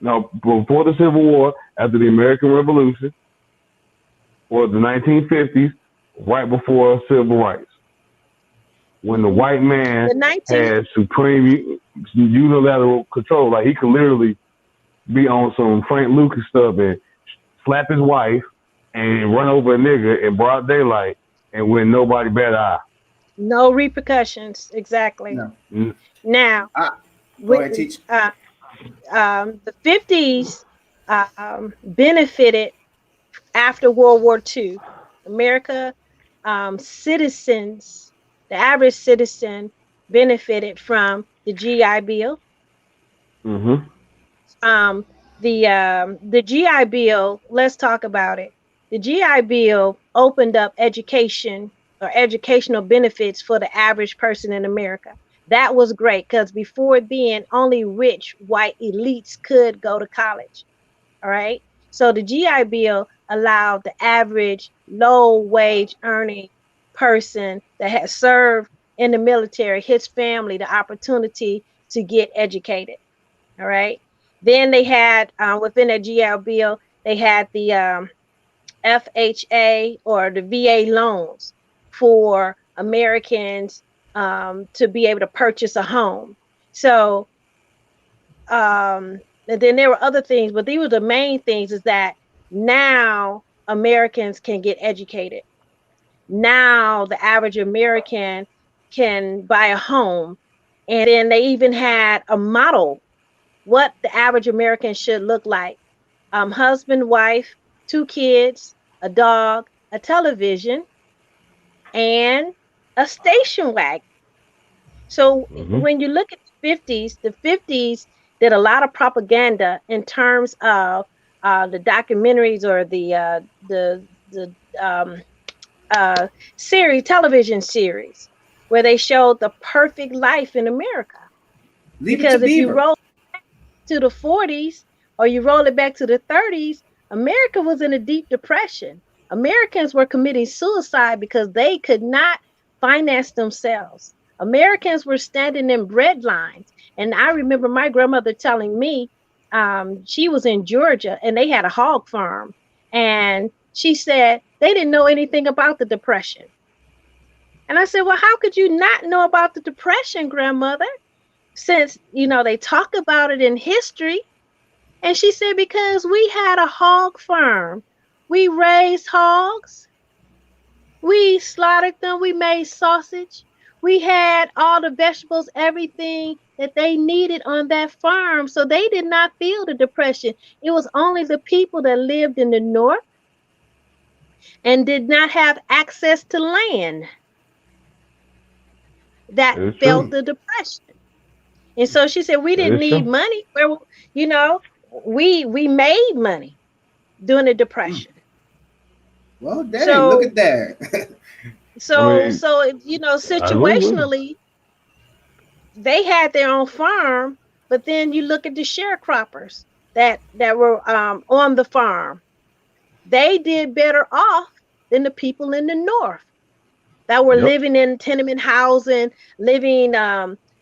before the Civil War, after the American Revolution, or the 1950s, right before civil rights. When the white man had supreme unilateral control, like he could literally be on some Frank Lucas stuff and slap his wife and run over a nigga in broad daylight and win nobody bat an eye. No repercussions, exactly. No. Now, go ahead, Teach. The 50s benefited after World War II. America citizens, the average citizen, benefited from the GI Bill. The GI Bill, let's talk about it. The GI Bill opened up education or educational benefits for the average person in America. That was great because before then, only rich white elites could go to college. All right. So the GI Bill allowed the average low wage earning person that had served in the military, his family, the opportunity to get educated. All right. Then they had within the GI Bill, they had the FHA or the VA loans for Americans to be able to purchase a home. So, and then there were other things, but these were the main things, is that now Americans can get educated. Now the average American can buy a home. And then they even had a model what the average American should look like. Husband, wife, 2 kids, a dog, a television, and a station wagon. So when you look at the 50s did a lot of propaganda in terms of the documentaries or the television series, where they showed the perfect life in America. Leave it to Beaver. to the 40s or you roll it back to the 30s, America was in a deep depression. Americans were committing suicide because they could not finance themselves. Americans were standing in bread lines. And I remember my grandmother telling me, she was in Georgia and they had a hog farm. And she said they didn't know anything about the Depression. And I said, well, how could you not know about the Depression, grandmother? Since, you know, they talk about it in history. And she said, because we had a hog farm. We raised hogs. We slaughtered them. We made sausage. We had all the vegetables, everything that they needed on that farm. So they did not feel the Depression. It was only the people that lived in the North and did not have access to land that felt the Depression. And so she said, we didn't need money. Where, you know, we made money during the Depression. Well, dang, look at that. So you know, situationally, they had their own farm, but then you look at the sharecroppers that were on the farm. They did better off than the people in the North that were living in tenement housing, living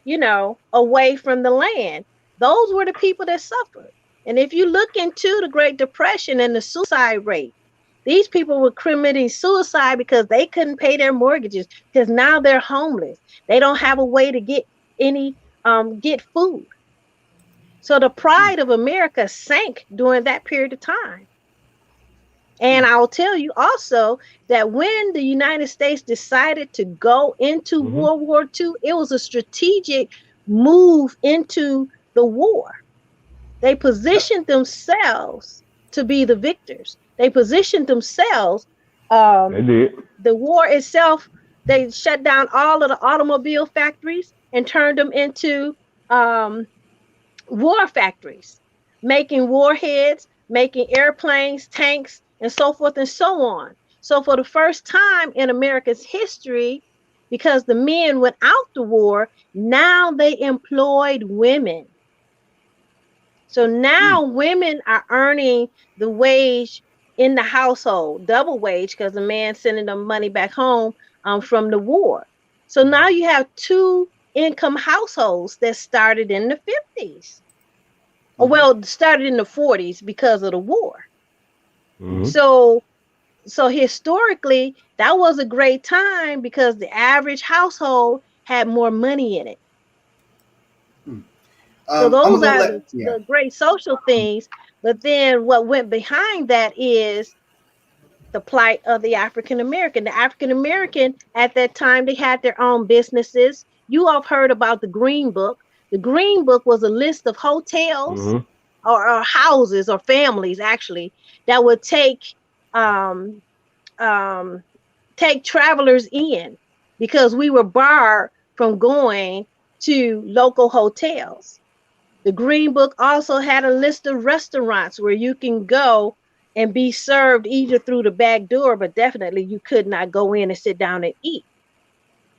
you know, away from the land. Those were the people that suffered. And if you look into the Great Depression and the suicide rate, these people were committing suicide because they couldn't pay their mortgages, because now they're homeless. They don't have a way to get any get food. So the pride of America sank during that period of time. And I'll tell you also that when the United States decided to go into World War II, it was a strategic move into the war. They positioned themselves to be the victors. They positioned themselves. They did. The war itself, they shut down all of the automobile factories and turned them into war factories, making warheads, making airplanes, tanks, and so forth and so on. So for the first time in America's history, because the men went out the war, now they employed women. So now women are earning the wage in the household, double wage, because the man sending them money back home from the war. So now you have two income households that started in the 50s. Well, started in the 40s because of the war. So historically, that was a great time because the average household had more money in it. So those are the great social things. But then what went behind that is the plight of the African American. The African American at that time, they had their own businesses. You all have heard about the Green Book. The Green Book was a list of hotels or houses or families actually that would take travelers in because we were barred from going to local hotels. The Green Book also had a list of restaurants where you can go and be served either through the back door, but definitely you could not go in and sit down and eat.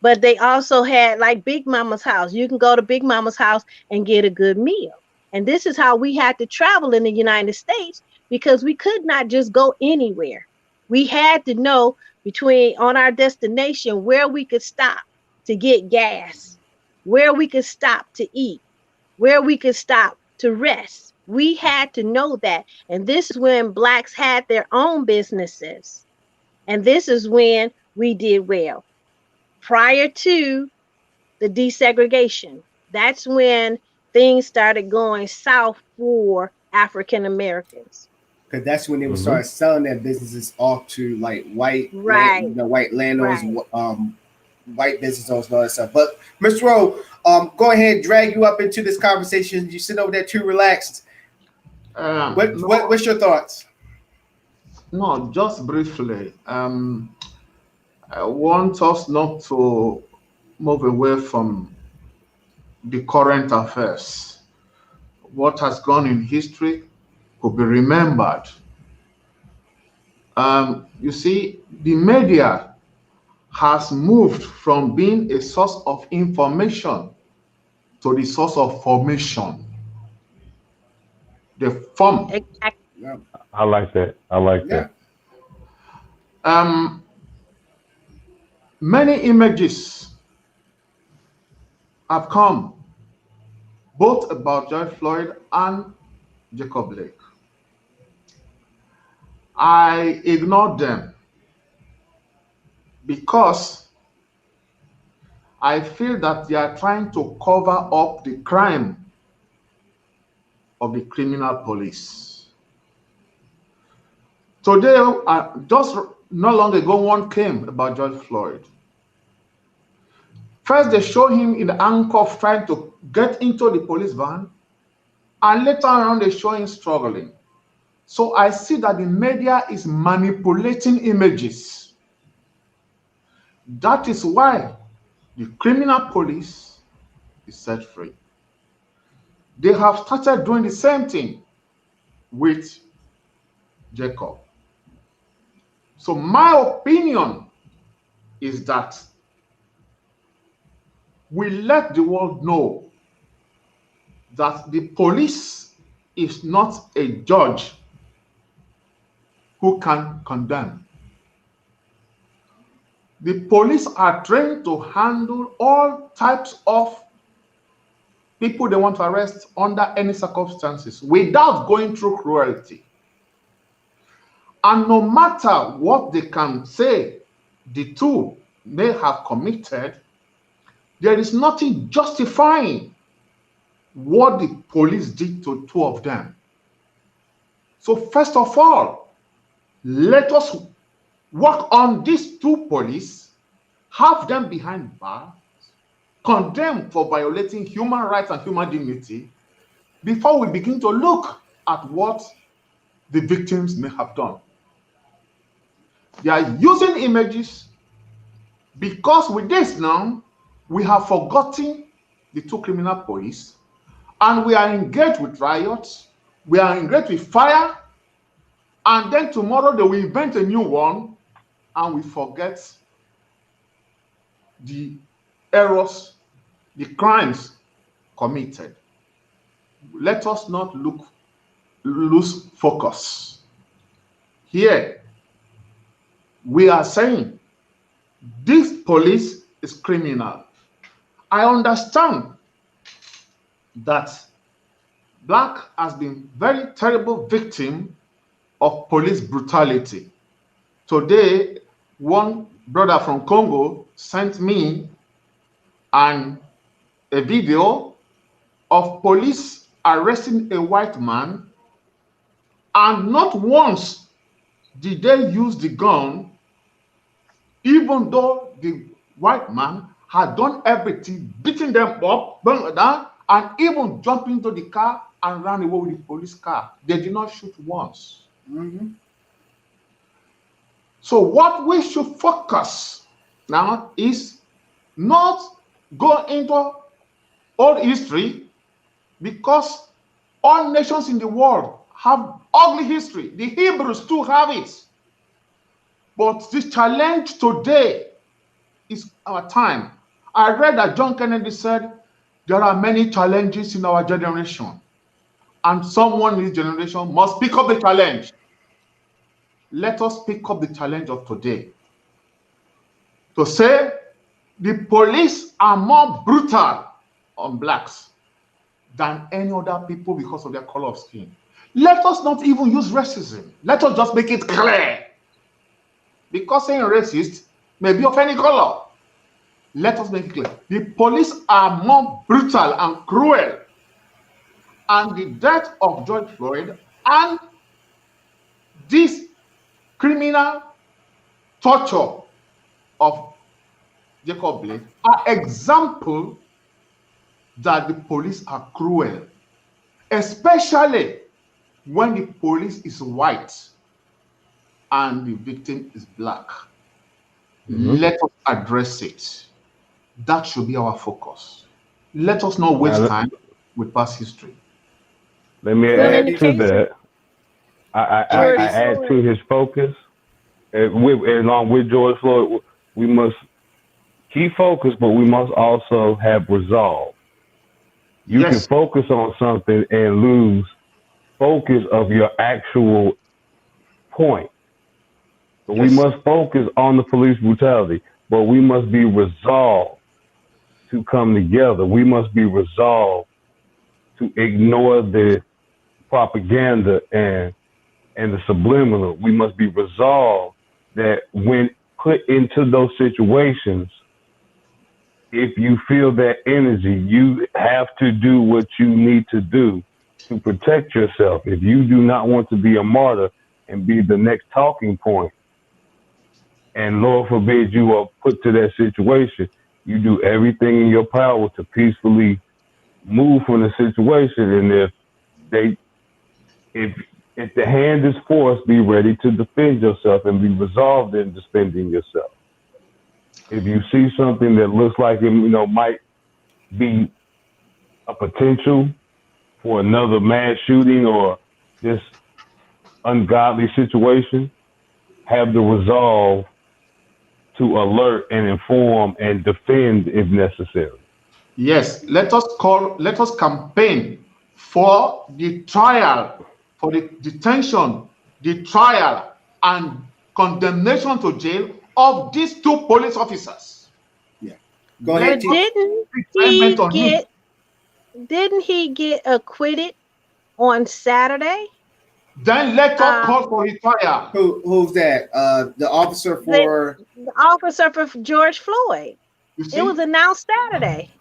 But they also had like Big Mama's house. You can go to Big Mama's house and get a good meal. And this is how we had to travel in the United States because we could not just go anywhere. We had to know on our destination where we could stop to get gas, where we could stop to eat, where we could stop to rest. We had to know that. And this is when Blacks had their own businesses. And this is when we did well. Prior to the desegregation, that's when things started going south for African Americans. Because that's when they would start selling their businesses off to like white landowners, white business owners, and all that stuff. But Mr. Rowe, go ahead, drag you up into this conversation. You sit over there too relaxed. What's your thoughts? No, just briefly. I want us not to move away from the current affairs. What has gone in history could be remembered. You see, the media has moved from being a source of information to the source of formation. they form. Exactly. Yeah. I like that. I like Yeah. Um, many images have come both about George Floyd and Jacob Blake. I ignored them because I feel that they are trying to cover up the crime of the criminal police. Today, just not long ago, one came about George Floyd. First, they show him in the handcuff trying to get into the police van, and later on, they show him struggling. So I see that the media is manipulating images. That is why the criminal police is set free. They have started doing the same thing with Jacob. So my opinion is that we let the world know that the police is not a judge who can condemn. The police are trained to handle all types of people they want to arrest under any circumstances without going through cruelty. And no matter what they can say the two may have committed, there is nothing justifying what the police did to two of them. So first of all, let us work on these two police, have them behind bars, condemned for violating human rights and human dignity before we begin to look at what the victims may have done. They are using images because with this now, we have forgotten the two criminal police and we are engaged with riots, we are engaged with fire, and then tomorrow they will invent a new one and we forget the errors, the crimes committed. Let us not lose focus. Here, we are saying this police is criminal. I understand that Black has been very terrible victim of police brutality. Today, one brother from Congo sent me a video of police arresting a white man, and not once did they use the gun, even though the white man had done everything, beating them up, down, and even jumped into the car and ran away with the police car. They did not shoot once. Mm-hmm. So what we should focus now is not go into old history, because all nations in the world have ugly history. The Hebrews too have it. But the challenge today is our time. I read that John Kennedy said there are many challenges in our generation, and someone in this generation must pick up the challenge. Let us pick up the challenge of today to say the police are more brutal on Blacks than any other people because of their color of skin. Let us not even use racism. Let us just make it clear. Because saying racist may be of any color. Let us make it clear. The police are more brutal and cruel. And the death of George Floyd and this criminal torture of Jacob Blake are examples that the police are cruel, especially when the police is white and the victim is Black. Mhm. Let us address it. That should be our focus. Let us not waste Now, time with past history. let me Well, in add the to case, that. I George add to Floyd, his focus. Along with George Floyd, we must keep focused, but we must also have resolve. You can Yes, focus on something and lose focus of your actual point. So we Yes. must focus on the police brutality, but we must be resolved to come together. We must be resolved to ignore the propaganda and the subliminal. We must be resolved that when put into those situations, if you feel that energy, you have to do what you need to do to protect yourself. If you do not want to be a martyr and be the next talking point, and Lord forbid you are put to that situation, you do everything in your power to peacefully move from the situation. And if the hand is forced, be ready to defend yourself and be resolved in defending yourself. If you see something that looks like it, might be a potential for another mass shooting or this ungodly situation, have the resolve to alert and inform and defend if necessary. Yes, let us campaign for the trial, for the detention, the trial, and condemnation to jail of these two police officers. Go ahead, But T. didn't he get acquitted on Saturday? Then let us Um, call for his trial. Who's that? The officer for the officer for George Floyd. You It was see, announced Saturday.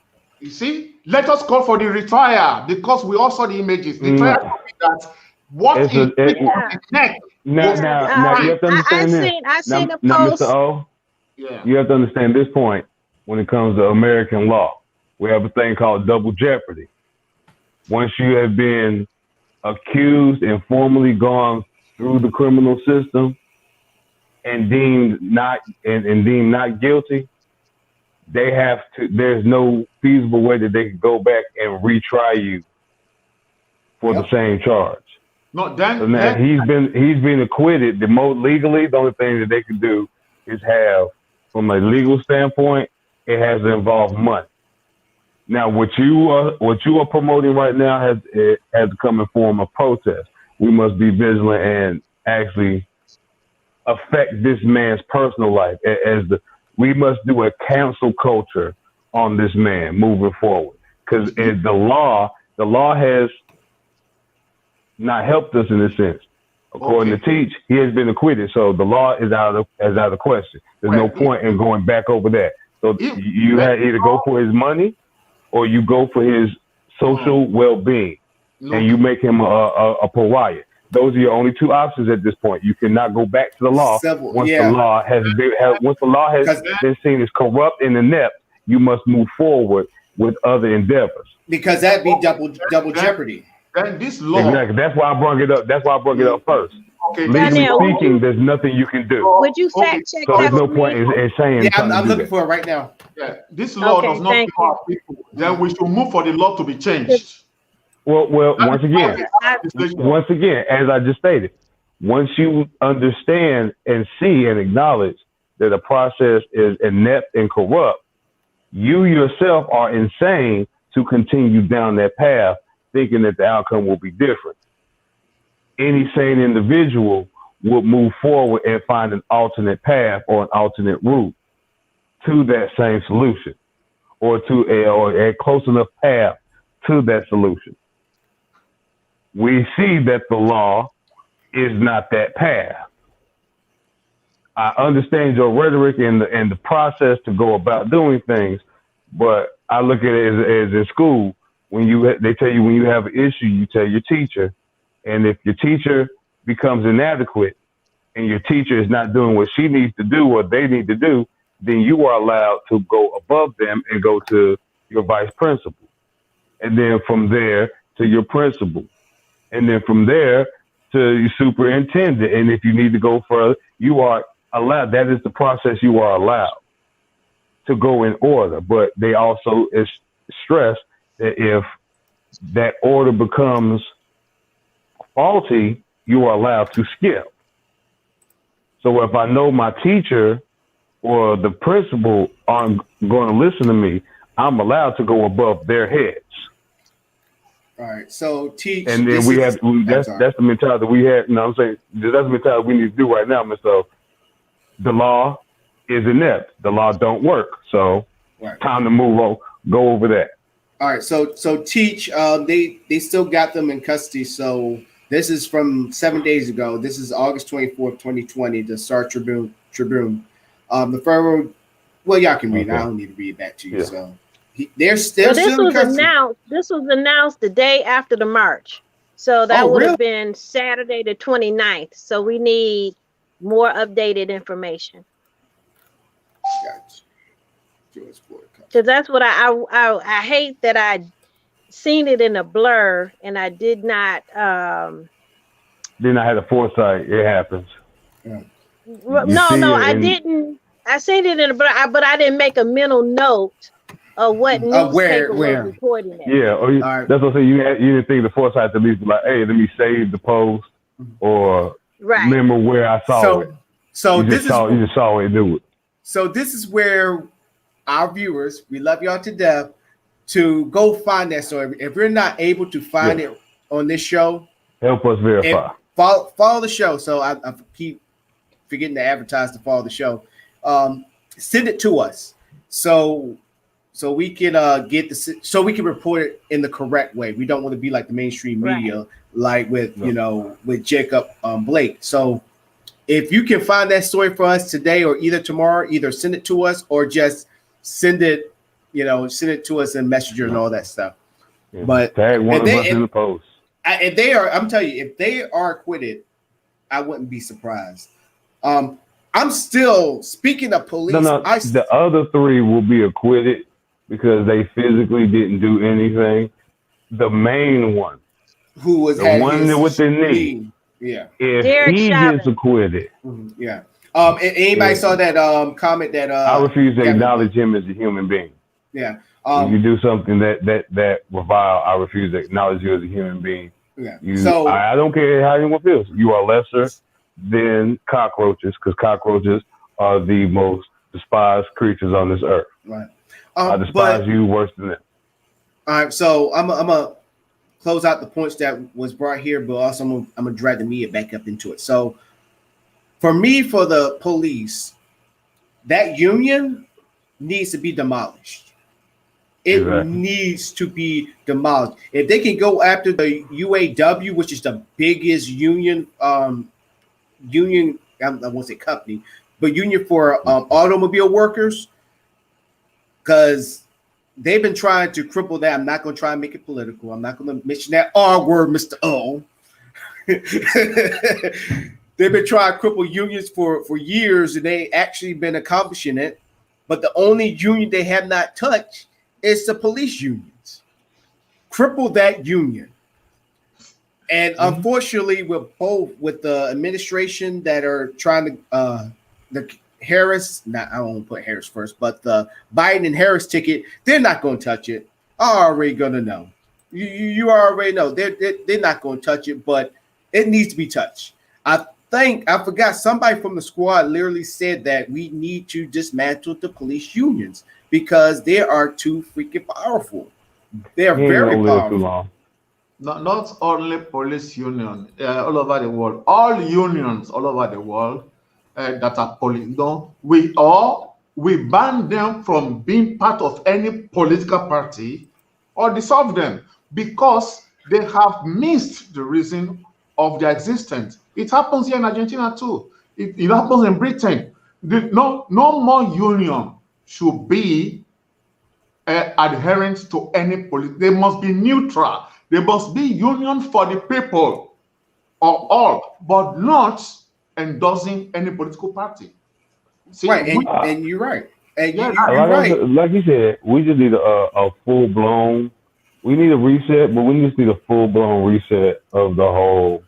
let us call for the retrial because we all saw the images. The trial told me that what It's he a- did it- on his neck. Now you have to understand this. I seen a Now, post. Mr. O, Yeah. you have to understand this point when it comes to American law. We have a thing called double jeopardy. Once you have been accused and formally gone through the criminal system and deemed not guilty, they have to. There's no feasible way that they can go back and retry you for the same charge. No, So now he's been acquitted. The most legally, the only thing that they can do is have, from a legal standpoint, it has to involve money. Now, what you are promoting right now has to come in form of protest. We must be vigilant and actually affect this man's personal life. We must do a cancel culture on this man moving forward, because the law has not helped us in this sense. According to Teach, he has been acquitted, so the law is out of question. There's no point in going back over that. So you had either go for his money or you go for his social well-being, and you make him a pariah. Those are your only two options at this point. You cannot go back to the law once the law has been seen as corrupt and inept. You must move forward with other endeavors. Because that'd be double jeopardy. Then this law. Exactly. That's why I brought it up. That's why I brought it up first. Okay. Legally speaking, there's nothing you can do. Would you fact check So that there's no for point me? in saying. Yeah, I'm looking for it right now. Yeah, this law Okay, does not thank give our people. Then we should move for the law to be changed. Well, once again, as I just stated, once you understand and see and acknowledge that a process is inept and corrupt, you yourself are insane to continue down that path, thinking that the outcome will be different. Any sane individual will move forward and find an alternate path or an alternate route to that same solution, or to a close enough path to that solution. We see that the law is not that path. I understand your rhetoric and the process to go about doing things, but I look at it as in school, they tell you when you have an issue, you tell your teacher, and if your teacher becomes inadequate and your teacher is not doing what she needs to do or they need to do, then you are allowed to go above them and go to your vice principal, and then from there to your principal, and then from there to your superintendent. And if you need to go further, you are allowed. That is the process you are allowed to go in order. But they also stress that if that order becomes faulty, you are allowed to skip. So if I know my teacher or the principal aren't going to listen to me, I'm allowed to go above their heads. All right. So teach. And then that's the mentality we have. You know what I'm saying? That's the mentality we need to do right now, Mr. The law is inept. The law don't work. So time to move on. Go over that. All right. So teach. They still got them in custody. So this is from 7 days ago. This is August 24th, 2020. The Star Tribune. The federal. Well, y'all can read. Okay. I don't need to read that to you. Yeah. So they're still in custody. This was announced the day after the march. So that would have been Saturday the 29th. So we need more updated information. Gotcha. Because that's what I hate that I seen it in a blur and I did not. Then I had a foresight. It happens. Yeah. No, I didn't. I seen it in a blur, but I didn't make a mental note of what newspaper was reporting it. Yeah, that's what I'm saying. You didn't think the foresight to at least be like, hey, let me save the post or remember where I saw it. So you just saw it do it. So this is where our viewers, we love y'all to death, to go find that story. If you're not able to find it on this show, help us verify. Follow the show. So I keep forgetting to advertise to follow the show. Send it to us so we can so we can report it in the correct way. We don't want to be like the mainstream media, like with with Jacob Blake. So if you can find that story for us today or either tomorrow, either send it to us or just send it to us in Messenger and all that stuff. Yeah, but tag one of us in the post. And they are, I'm telling you, if they are acquitted, I wouldn't be surprised. I'm still speaking of police. The other three will be acquitted because they physically didn't do anything. The main one, who was the one with the knee, if Derek he Chauvin gets acquitted, anybody saw that comment that I refuse to acknowledge him as a human being. Yeah, if you do something that revile, I refuse to acknowledge you as a human being. Yeah. I don't care how anyone feels. You are lesser than cockroaches because cockroaches are the most despised creatures on this earth. Right. I despise you worse than them. All right. So I'm gonna close out the points that was brought here, but also I'm gonna drag the media back up into it. So for me, for the police, that union needs to be demolished. It needs to be demolished. If they can go after the UAW, which is the biggest union, I won't say company, but union for automobile workers, because they've been trying to cripple that. I'm not going to try and make it political. I'm not going to mention that R word, Mr. O. They've been trying to cripple unions for years, and they actually been accomplishing it. But the only union they have not touched is the police unions. Cripple that union. And unfortunately, with the administration that are trying to the Harris, I don't want to put Harris first, but the Biden and Harris ticket, they're not going to touch it. I'm already going to know. You already know they're not going to touch it, but it needs to be touched. I forgot somebody from the squad literally said that we need to dismantle the police unions because they are too freaking powerful. They are very powerful. Not only police union all over the world, all unions all over the world that are police. We ban them from being part of any political party or dissolve them because they have missed the reason of their existence. It happens here in Argentina too. It happens in Britain. No more union should be adherent to any political. They must be neutral. They must be union for the people or all, but not endorsing any political party. See, right, and you're right. And you're right. Like you said, we just need a full-blown, we need a reset, but we just need a full-blown reset of the whole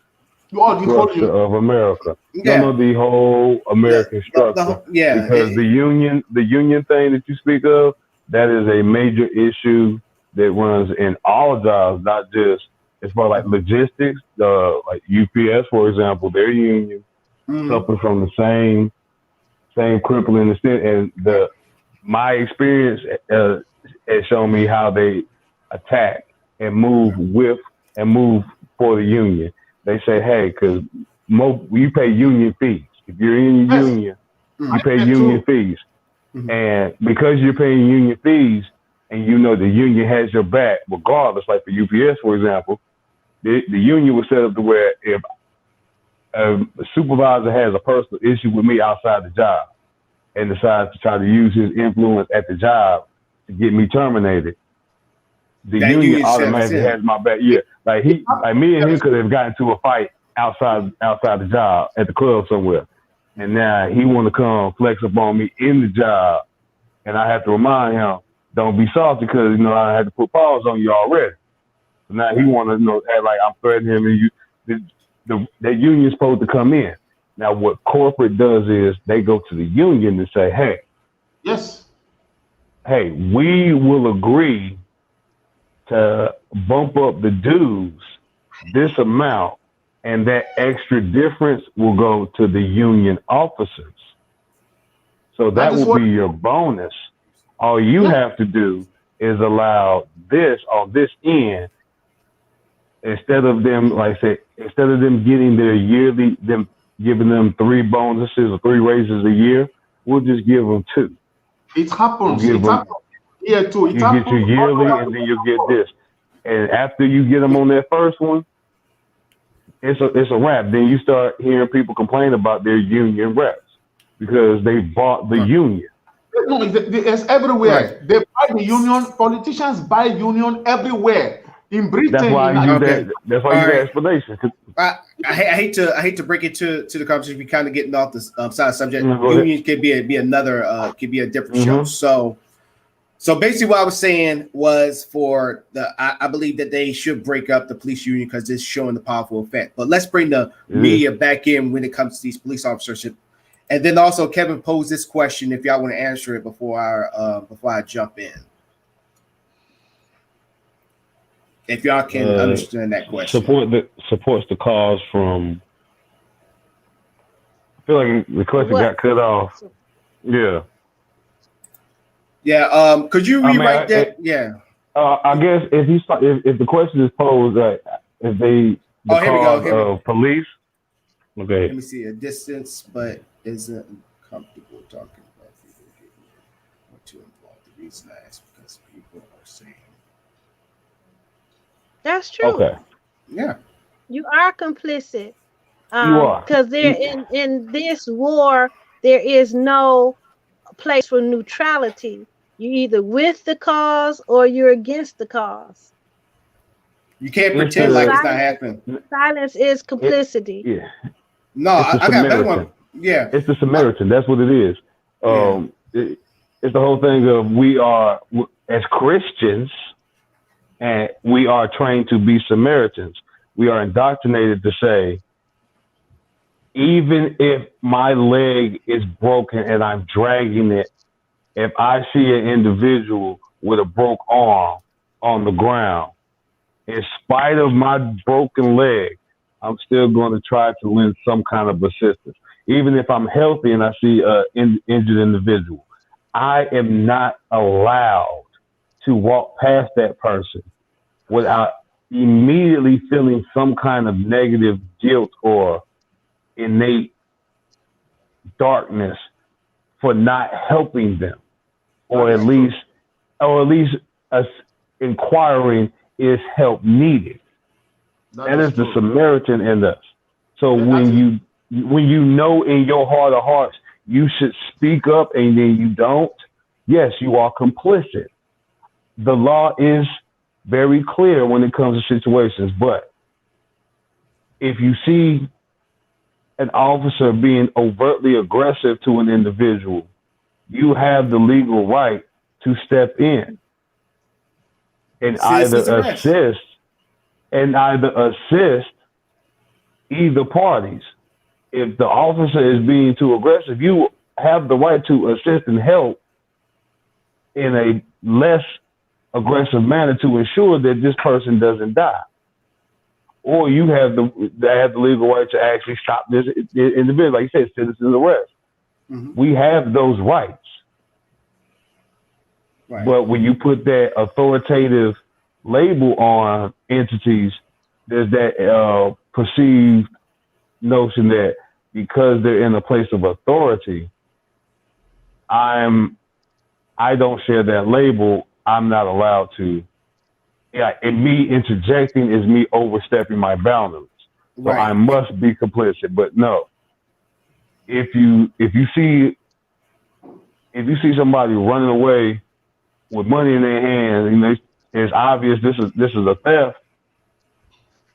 structure of America. Yeah. The whole American structure. Because the union thing that you speak of, that is a major issue that runs in all jobs, not just as far like logistics. Like UPS, for example, their union suffers from the same crippling extent. And my experience has shown me how they attack and move for the union. They say, hey, because you pay union fees. If you're in the union, you pay union fees. And because you're paying union fees and you know the union has your back, regardless, like for UPS, for example, the union was set up to where if a supervisor has a personal issue with me outside the job and decides to try to use his influence at the job to get me terminated, the union automatically has my back. Yeah, like me and him could have gotten into a fight outside the job at the club somewhere, and now he want to come flex up on me in the job, and I have to remind him, don't be salty because I had to put pause on you already. So now he want to act like I'm threatening him, and the union's supposed to come in. Now what corporate does is they go to the union and say, hey, we will agree to bump up the dues this amount, and that extra difference will go to the union officers. So that will be your bonus. All you have to do is allow this on this end, instead of them, like I said, instead of them getting their yearly, them giving them 3 bonuses or 3 raises a year, we'll just give them 2. It happens. It happens here too. You get your yearly, and then you get this. And after you get them on that first one, it's a wrap. Then you start hearing people complain about their union reps because they bought the union. No, it's everywhere. Right. They buy the union. Politicians buy union everywhere. In Britain, that's why I use that. That's why I use that explanation. I hate to break it to the conversation. We kind of getting off the side subject. Unions could be another could be a different show. So basically, what I was saying was for I believe that they should break up the police union because it's showing the powerful effect. But let's bring the media back in when it comes to these police officers. And then also, Kevin posed this question. If y'all want to answer it before I jump in. If y'all can understand that question. Supports the cause from. I feel like the question got cut off. Yeah. Yeah. Could you rewrite that? Yeah. I guess if the question is posed, if they here we go. Police. Okay. Let me see a distance, but isn't comfortable talking about people getting more too involved. The reason I ask because people are saying. That's true. Okay. Yeah. You are complicit. You are. Because in this war, there is no place for neutrality. You're either with the cause or you're against the cause. You can't pretend like it's not happening. Silence is complicity. Yeah. No, I got another one. Yeah. It's the Samaritan. That's what it is. It's the whole thing of we are, as Christians, and we are trained to be Samaritans. We are indoctrinated to say, even if my leg is broken and I'm dragging it, if I see an individual with a broke arm on the ground, in spite of my broken leg, I'm still going to try to lend some kind of assistance. Even if I'm healthy and I see an injured individual, I am not allowed to walk past that person without immediately feeling some kind of negative guilt or innate darkness for not helping them, or at least inquiring, is help needed. That is the Samaritan in us. So when you know in your heart of hearts you should speak up and then you don't, yes, you are complicit. The law is very clear when it comes to situations, but if you see an officer being overtly aggressive to an individual, you have the legal right to step in and either assist either parties. If the officer is being too aggressive, you have the right to assist and help in a less aggressive manner to ensure that this person doesn't die. Or you have the legal right to actually stop this individual, like you said, citizen arrest. Mm-hmm. We have those rights. Right. But when you put that authoritative label on entities, there's that perceived notion that because they're in a place of authority, I don't share that label. I'm not allowed to. Yeah, and me interjecting is me overstepping my boundaries. So I must be complicit. But no, if you see somebody running away with money in their hands, you know, it's obvious this is a theft,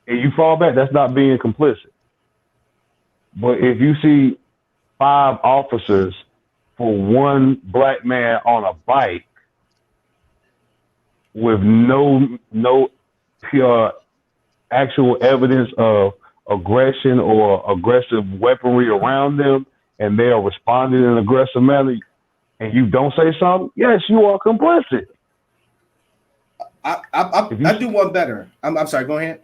and you fall back, that's not being complicit. But if you see 5 officers for one black man on a bike with no pure actual evidence of aggression or aggressive weaponry around them, and they are responding in an aggressive manner, and you don't say something, yes, you are complicit. I do one better. I'm sorry. Go ahead.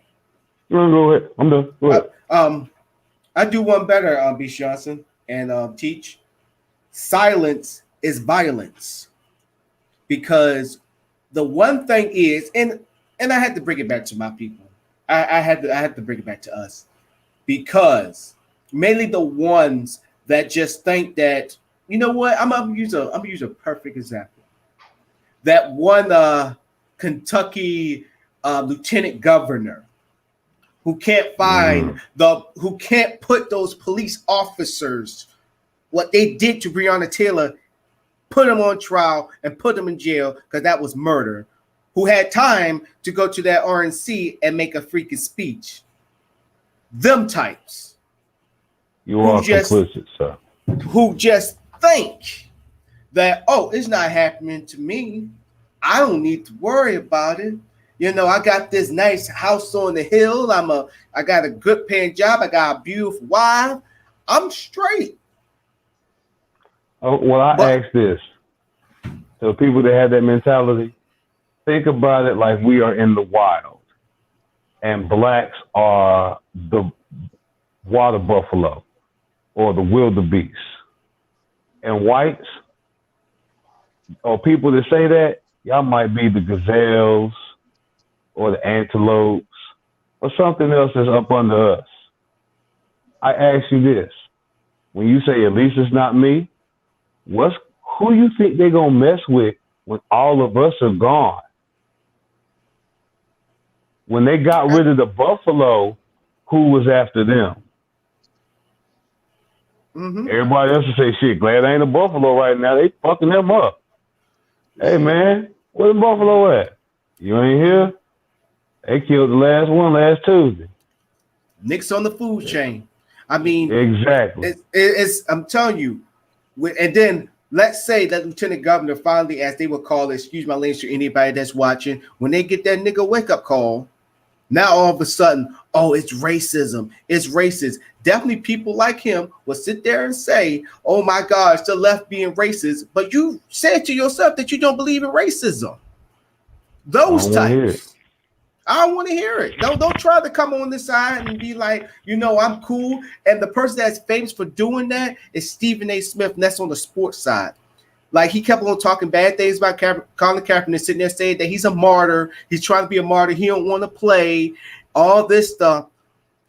Go ahead. I'm done. Go ahead. I do one better, B. Johnson, and teach. Silence is violence, because the one thing is, and I had to bring it back to my people. I had to bring it back to us, because mainly the ones that just think that, you know what, I'm gonna use a perfect example. That one Kentucky lieutenant governor who can't who can't put those police officers, what they did to Breonna Taylor, put them on trial and put them in jail because that was murder, who had time to go to that RNC and make a freaking speech. Them types. You are complicit, sir. Who just think that, oh, it's not happening to me. I don't need to worry about it. You know, I got this nice house on the hill. I got a good paying job. I got a beautiful wife. I'm straight. Oh, well, I ask this. So people that have that mentality, think about it like we are in the wild, and blacks are the water buffalo or the wildebeest, and whites or people that say that, y'all might be the gazelles or the antelopes or something else that's up under us. I ask you this: when you say at least it's not me, who you think they're gonna mess with when all of us are gone? When they got rid of the buffalo, who was after them? Mm-hmm. Everybody else will say, shit, glad I ain't a buffalo right now. They fucking them up. Hey, man, where the buffalo at? You ain't here? They killed the last one last Tuesday. Nick's on the food chain. I mean, exactly. It's I'm telling you. And then let's say that lieutenant governor finally, as they would call it, excuse my language to anybody that's watching, when they get that nigga wake up call, now all of a sudden, oh, it's racism. It's racist. Definitely people like him will sit there and say, oh my gosh, the left being racist. But you said to yourself that you don't believe in racism. Those types. I don't want to hear it. Don't try to come on this side and be like, you know, I'm cool. And the person that's famous for doing that is Stephen A. Smith, and that's on the sports side. Like, he kept on talking bad things about Colin Kaepernick, sitting there saying that he's a martyr. He's trying to be a martyr. He don't want to play, all this stuff,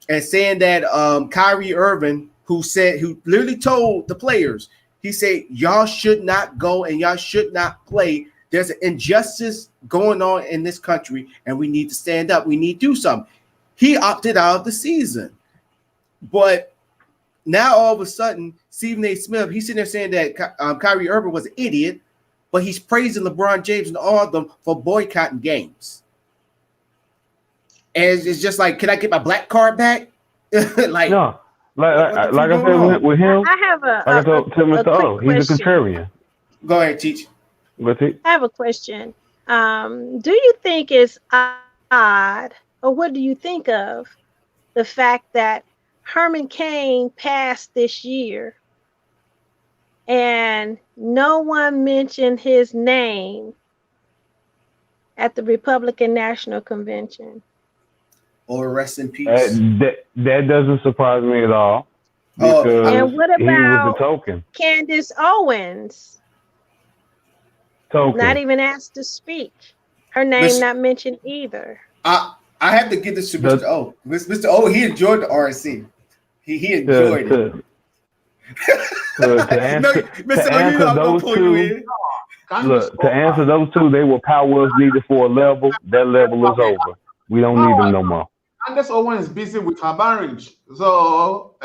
and saying that Kyrie Irving, who literally told the players, he said, y'all should not go and y'all should not play. There's an injustice going on in this country, and we need to stand up. We need to do something. He opted out of the season. But now all of a sudden, Stephen A. Smith, he's sitting there saying that Kyrie Irving was an idiot, but he's praising LeBron James and all of them for boycotting games. And it's just like, can I get my black card back? Like, no, like I said with him, I have I told Mr. O, he's a contrarian. Go ahead, teach. I have a question. Do you think it's odd, or what do you think of the fact that Herman Cain passed this year and no one mentioned his name at the Republican National Convention? Or rest in peace. That doesn't surprise me at all. And what about he was the token. Candace Owens? Token. Not even asked to speak. Her name Miss- not mentioned either. I have to give this to Mr. O. Mr. O, he enjoyed the RNC. He enjoyed it. To answer, Mr. O, you know I'm gonna pull you in. Look, to answer those two, they were powers needed for a level. That level is over. We don't need them no more. Candace Owen is busy with her marriage, so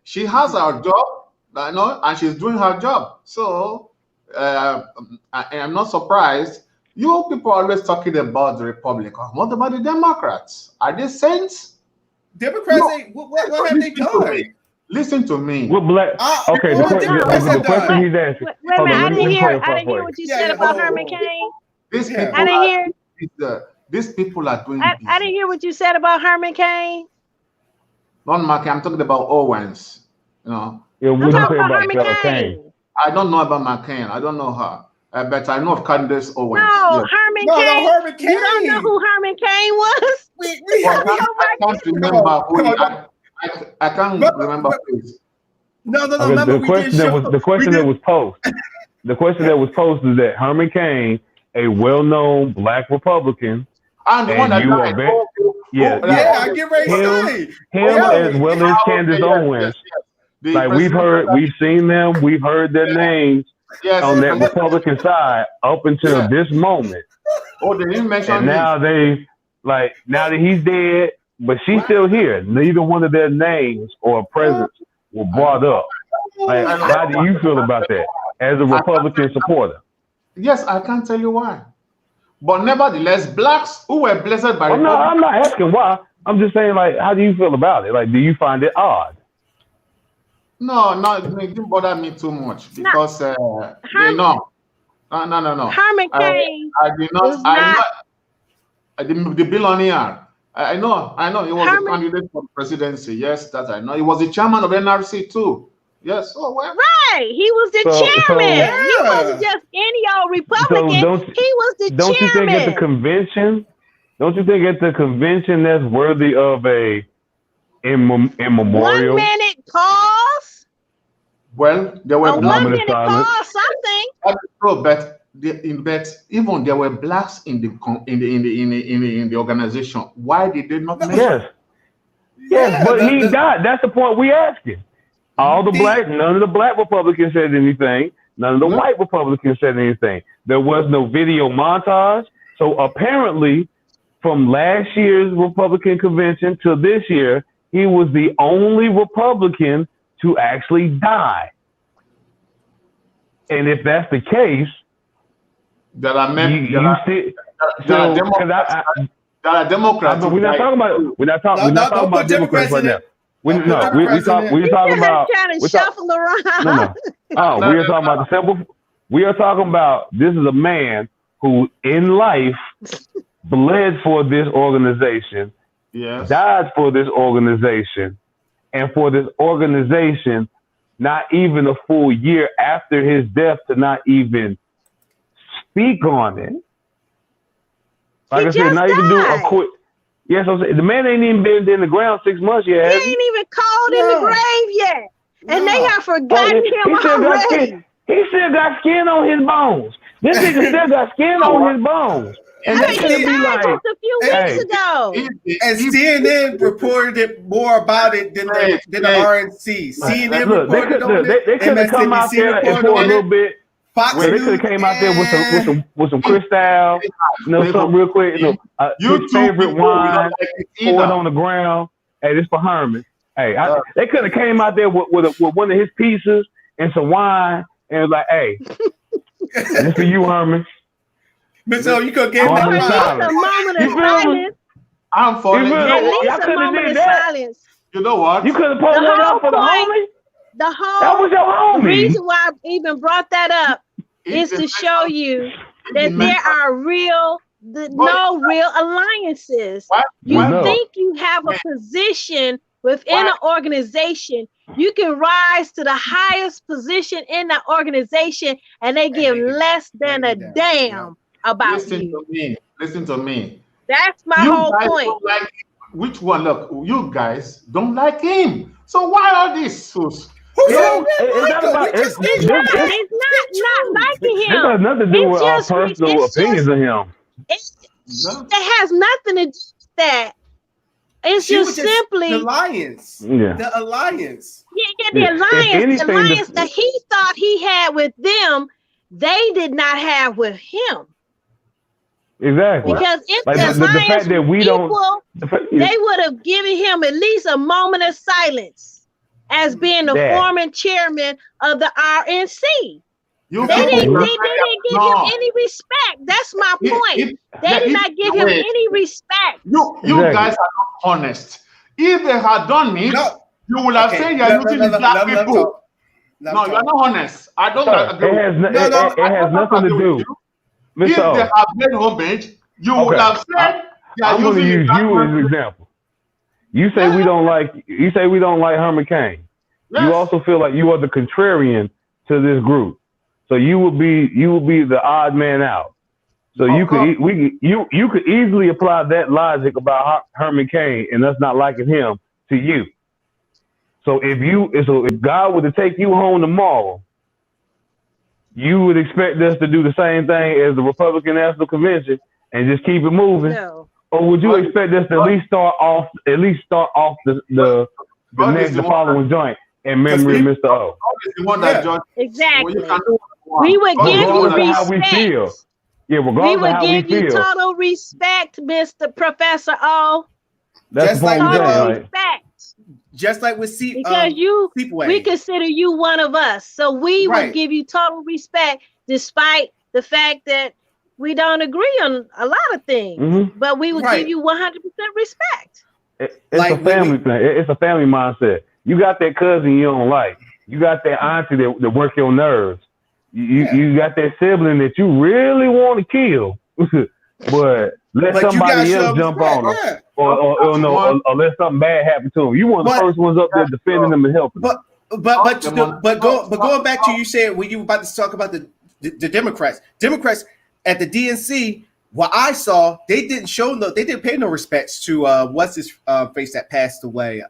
she has her job, I know, and she's doing her job. So I am not surprised. You people are always talking about the Republicans. What about the Democrats? Are they saints? Democrats, No. what have they done? Listen to me. What black? Okay, what Democrats the have question done? he's asking. Wait a Hold minute, on, I let me didn't hear clarify what you Yeah, said yeah, about hold on, Herman hold on. Cain. These Yeah. people I didn't are hear. these people are doing I business. didn't hear what you said about Herman Cain. Not Mark, I'm talking about Owens. You know, Yeah, I'm what do you talking say about about Herman Kane? Cain. I don't know about McCain. I don't know her. But I know of Candace Owens. No, Yes. Herman No, Cain. Herman You don't know Cain. who Herman Cain was? We Well, have I can't remember who Come he, on, I can't But- remember but- please. no. Okay, Remember, the we question did that show. was the question that was posed. The question that was posed is that Herman Cain, a well-known black Republican, And the And one that you are died. very- yeah, Yeah, I get ready to say. him Yeah. as well as Candace Owens, The like president- we've seen them, we've heard their names yes, on that yes. Republican side up until Yeah. this moment, Oh, they didn't mention and now now that he's dead, but she's still here. Neither one of their names or presence were brought up. Like, how do you feel about that as a Republican supporter? Yes, I can't tell you why. But nevertheless, blacks who were blessed by I'm not asking why. I'm just saying, like, how do you feel about it? Like, do you find it odd? No, it didn't bother me too much because no. Herman Cain. I did not. was not- The billionaire. I know. He was Herman- a candidate for the presidency. Yes, that I know. He was the chairman of NRC too. Yes. Oh well. Right. He was the So- chairman. He Yeah. wasn't just any old Republican. don't- He was the Don't you think chairman. at the convention? Don't you think at the convention that's worthy of a in 1 memorial? minute pause. Well, there were A No, 1 minute minute silence. pause. Something. but even there were blacks in the organization. Why did they not mention? Yes, Yeah, but he died. That's the point we asking. All the none of the black Republicans said anything. None of the white Republicans said anything. There was no video montage. So apparently, from last year's Republican convention to this year, he was the only Republican to actually die. And if that's the case, There are men. you see, there are so because There are Democrats. we're not talking about don't put Democrats right now. We're Don't put talking You're about trying to we're talk- shuffle around. no. Oh, we are talking about the simple. We are talking about this is a man who in life bled for this organization, Yes. died for this organization, and for this organization, not even a full year after his death to not even speak on it. Like He I said, just not even do a died. quick. Yes, I'm saying the man ain't even been in the ground 6 months yet. He Has he? ain't even called in the No. grave yet. And they No. have forgotten him He still got already. skin. He still got skin on his bones. This nigga still got skin on his bones. And I they mean, could he be died like, just a few hey. weeks ago. And CNN reported it more about it than the RNC. CNN look, they reported on could it. they could have come out MSNBC there and reported for a on little it. bit. Fox Well, they News. could have came out there with some Cristal, something real quick. You His two favorite people will not wine, like it pour it either. on the ground. Hey, this for Herman. Hey, they could have came out there with one of his pieces and some wine and was like, hey, this for you, Herman. Michelle, you could get Moment Or of at that. least a moment You of feel me? silence. I'm falling. You You really- know At what? least y'all a coulda moment did of that. silence. You know what? You could have pulled The that whole up for the point- homie. The That whole was your homie. reason why I even brought that up is to show you that there are no real alliances. You No. think you have a position within an organization, you can rise to the highest position in that organization, and they give less than a damn about Listen you. to me. Listen to me. That's my You whole guys point. don't like him. Which one? Look, you guys don't like him. So why all this? Who's Yeah, all it's not about- just it's- It's not liking This him. has nothing to do It's with our just- personal it's opinions just- of him. No. That has nothing to do with that. It's She was just simply the alliance. Yeah. The alliance. the Yeah. If anything, the alliance that he thought he had with them, they did not have with him. Exactly. Because if Like the the alliance fact that was we equal, don't. The fact, they would have given him at least a moment of silence as being the That. former chairman of the RNC. You They people didn't, will they say, didn't give no. him any respect. That's my If- point. if- They yeah, did if- not give him wait. any respect. You Exactly. guys are not honest. If they had done it, No. you would have Okay, said you're using the black people. talk. No, you're not honest. I don't Sir, agree. it has, No, no, it has nothing to do. If Mr. they O, have made homage, you would Okay. have said they are I'm going to using use the you black as an people. example. You say we don't like. You say we don't like Herman Cain. Yes. You also feel like you are the contrarian to this group, so you will be the odd man out. So Of you course. you could easily apply that logic about Herman Cain and us not liking him to you. So if God were to take you home tomorrow, you would expect us to do the same thing as the Republican National Convention and just keep it moving, No. or would you expect us to at least start off the God is the following joint in memory of Mr. O? God is the one that Yeah. judges. Exactly. Well, you can do what We you would want. give you Regardless of how we respect. feel. Yeah, We regardless of would how we give you feel. total respect, Mr. Professor O. That's Just the point like we're with, saying. Total Like, respect. Just like with Because Sleepaway. we consider you one of us. So we Right. would give you total respect despite the fact that we don't agree on a lot of things. Mhm. But we would Right. give you 100% respect. It's Like a family when thing. It's a family mindset. You got that cousin you don't like. You got that auntie that work your nerves. You got that sibling that you really want to kill, but let But you gotta somebody show else jump on them, respect, or let something bad happen to them. You one of the But- first ones up there defending them and helping them. But going back to you said when you were about to talk about the Democrats at the DNC. What I saw, they didn't pay no respects to what's his face that passed away.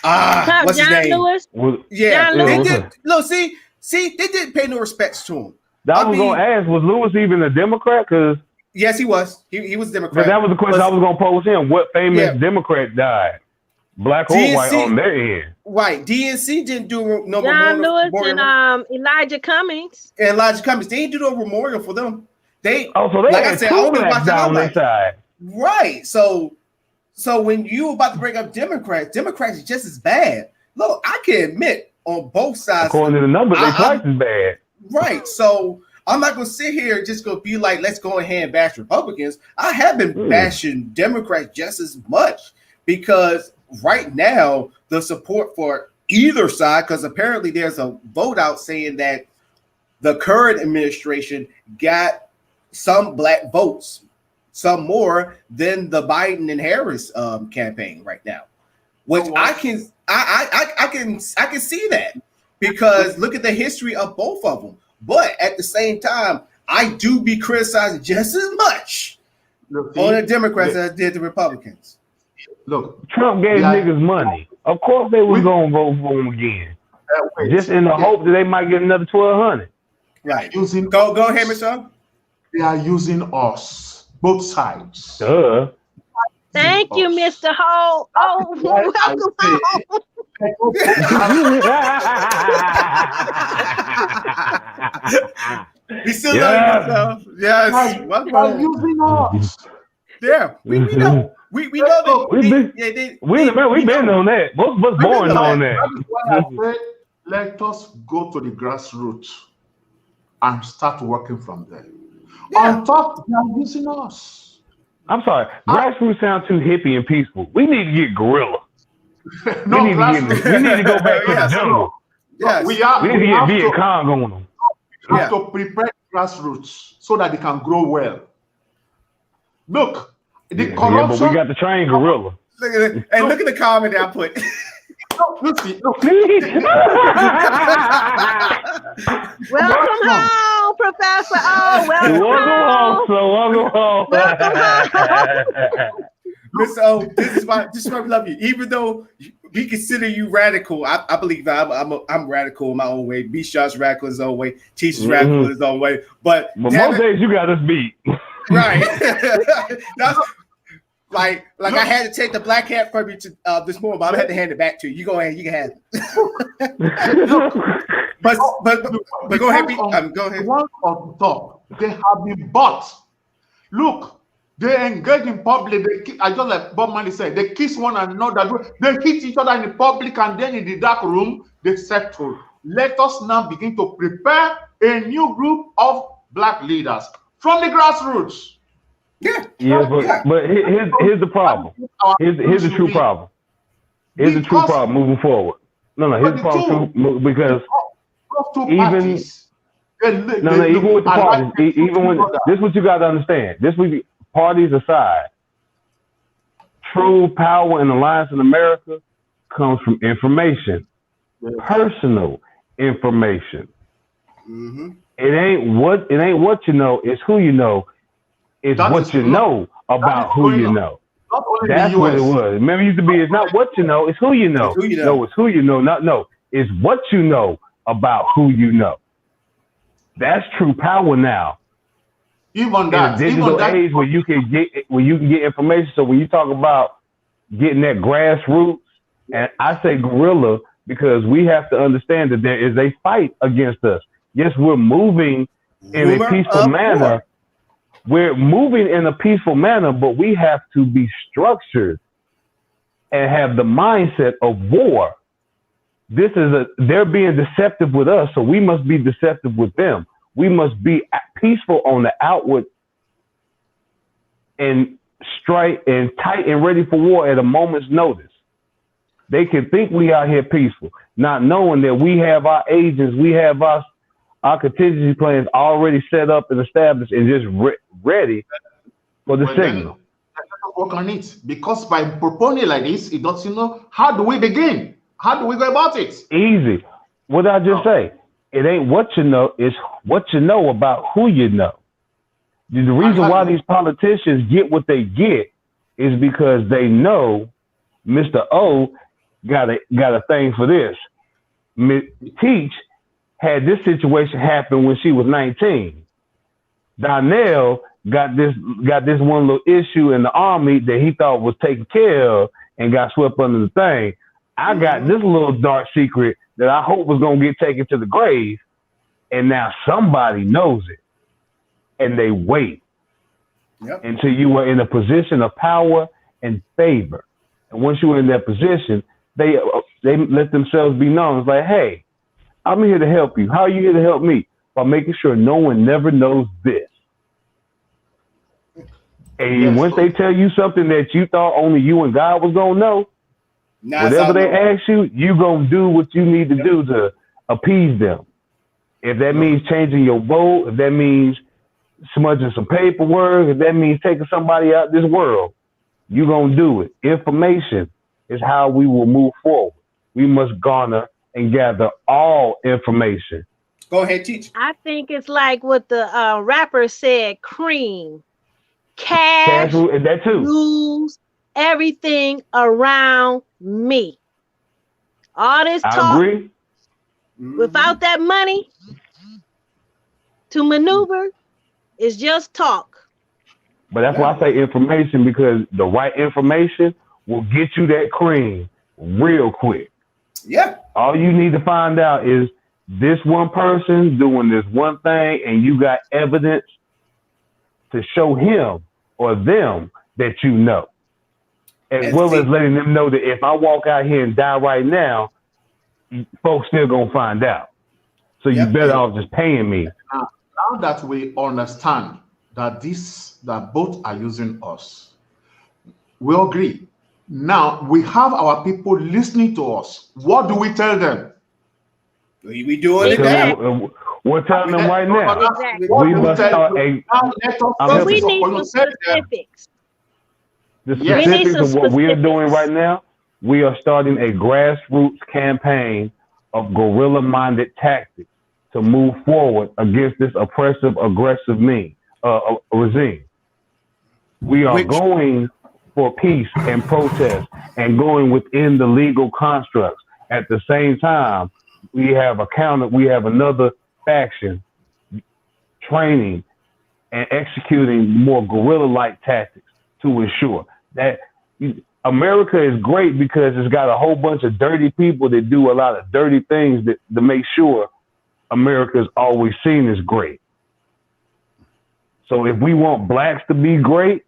What's his John name? Lewis. Yeah, John they Lewis. did. No, see, they didn't pay no respects to him. I was gonna ask, was Lewis even a Democrat? Because Yes, he was. He was Democrat. that was the question I was gonna pose him. What famous Yeah. Democrat died, black or DNC. white, on their end? Right. DNC didn't do no John Lewis memorial. and Elijah Cummings. And Elijah Cummings, they didn't do no memorial for them. They Oh, so they Like I had said, I two only blacks watched the down their highlights. side. right. So when you about to bring up Democrats is just as bad. Look, I can admit on both sides. According to the numbers, they I- twice as bad. Right. So I'm not gonna sit here and just gonna be like, let's go ahead and bash Republicans. I have been bashing Democrats just as much because right now the support for either side, because apparently there's a vote out saying that the current administration got some black votes, some more than the Biden and Harris campaign right now, which I can see that because look at the history of both of them. But at the same time, I do be criticizing just as much Look, on the Democrats as I did the Republicans. look, Trump gave niggas money. Of course they was gonna vote for him again, wait. just in the hope that they might get another 1,200. Right. Using Go ahead, Michelle. They are using us, both sides. Duh. Thank you, Mr. Ho. Oh, why I welcome say- home. We still Yeah. love you, Michelle. Yes. They are using us. Yeah. We know. We know that. We've been on that. Most of us born on that. That is why I said, let us go to the grassroots and start working from there. Yeah. On top, they are using us. I'm sorry. Grassroots sound too hippie and peaceful. We need to get guerrilla. No, we need to go back to Yes. the jungle. Yes. We We need to have get Viet to, Cong on them. Yeah. to prepare grassroots so that they can grow well. Look, the Yeah, corruption. but we got to train gorilla. Look at it. And look at the comment I put. Look, Welcome home, Professor O. Welcome home. Welcome home. Welcome home. Mr. O, this is why we love you. Even though we consider you radical. I believe I'm radical in my own way. B Shot's radical in his own way. Teacher's radical in his own way. But most days you got us beat. Right. That's like I had to take the black hat from you to this morning, but I had to hand it back to you. You go ahead, you can have it. but go ahead, go ahead. One on top, they have been bought. Look, they engage in public. I just like Bob Marley said, they kiss one another. They hit each other in the public, and then in the dark room, they settle. Let us now begin to prepare a new group of black leaders from the grassroots. Yeah. But here's the problem. Here's the true problem. Here's the true problem moving forward. Here's the problem because even even with the parties, even when this is what you got to understand. This would be parties aside. True power and alliance in America comes from information, personal information. Mm-hmm. It ain't what you know. It's who you know. It's what you know about who you know. That's what it was. Remember, it used to be, it's not what you know, it's who you know. No, it's who you know. It's what you know about who you know. That's true power now. Even that, in a digital age where you can get information. So when you talk about getting that grassroots, and I say guerrilla because we have to understand that there is a fight against us. Yes, we're moving in a peaceful manner. We're moving in a peaceful manner, but we have to be structured and have the mindset of war. They're being deceptive with us, so we must be deceptive with them. We must be peaceful on the outward and straight and tight and ready for war at a moment's notice. They can think we out here peaceful, not knowing that we have our agents, we have our contingency plans already set up and established and just ready for the signal. Work on it, because by proposing like this, it doesn't know how do we begin? How do we go about it? Easy. What did I just say? It ain't what you know, it's what you know about who you know. The reason why these politicians get what they get is because they know Mr. O got a thing for this. Teach had this situation happen when she was 19. Donnell got this one little issue in the army that he thought was taken care of and got swept under the thing. I got this little dark secret that I hope was going to get taken to the grave, and now somebody knows it, and they wait until you are in a position of power and favor. And once you're in that position, they let themselves be known. It's like, hey, I'm here to help you. How are you here to help me? By making sure no one never knows this. And once they tell you something that you thought only you and God was going to know, whatever they ask you, you going to do what you need to do to appease them. If that means changing your vote, if that means smudging some paperwork, if that means taking somebody out this world, you going to do it. Information is how we will move forward. We must garner and gather all information. Go ahead, teach. I think it's like what the rapper said, cream, cash, that too. news, everything around me. All this talk, I agree. Without that money to maneuver, is just talk. But that's why I say information, because the right information will get you that cream real quick. Yeah. All you need to find out is this one person doing this one thing, and you got evidence to show him or them that you know. As well as letting them know that if I walk out here and die right now, folks still gonna find out. So you better off just paying me. Now that we understand that that both are using us, we agree. Now we have our people listening to us. What do we tell them? We doing it now. We're telling them right now. Exactly. We must start but we need some specifics. The specifics of what we are doing right now, we are starting a grassroots campaign of guerrilla-minded tactics to move forward against this oppressive, aggressive regime. We are going for peace and protest and going within the legal constructs. At the same time, we have another faction training and executing more guerrilla-like tactics to ensure that America is great because it's got a whole bunch of dirty people that do a lot of dirty things to make sure America is always seen as great. So if we want blacks to be great,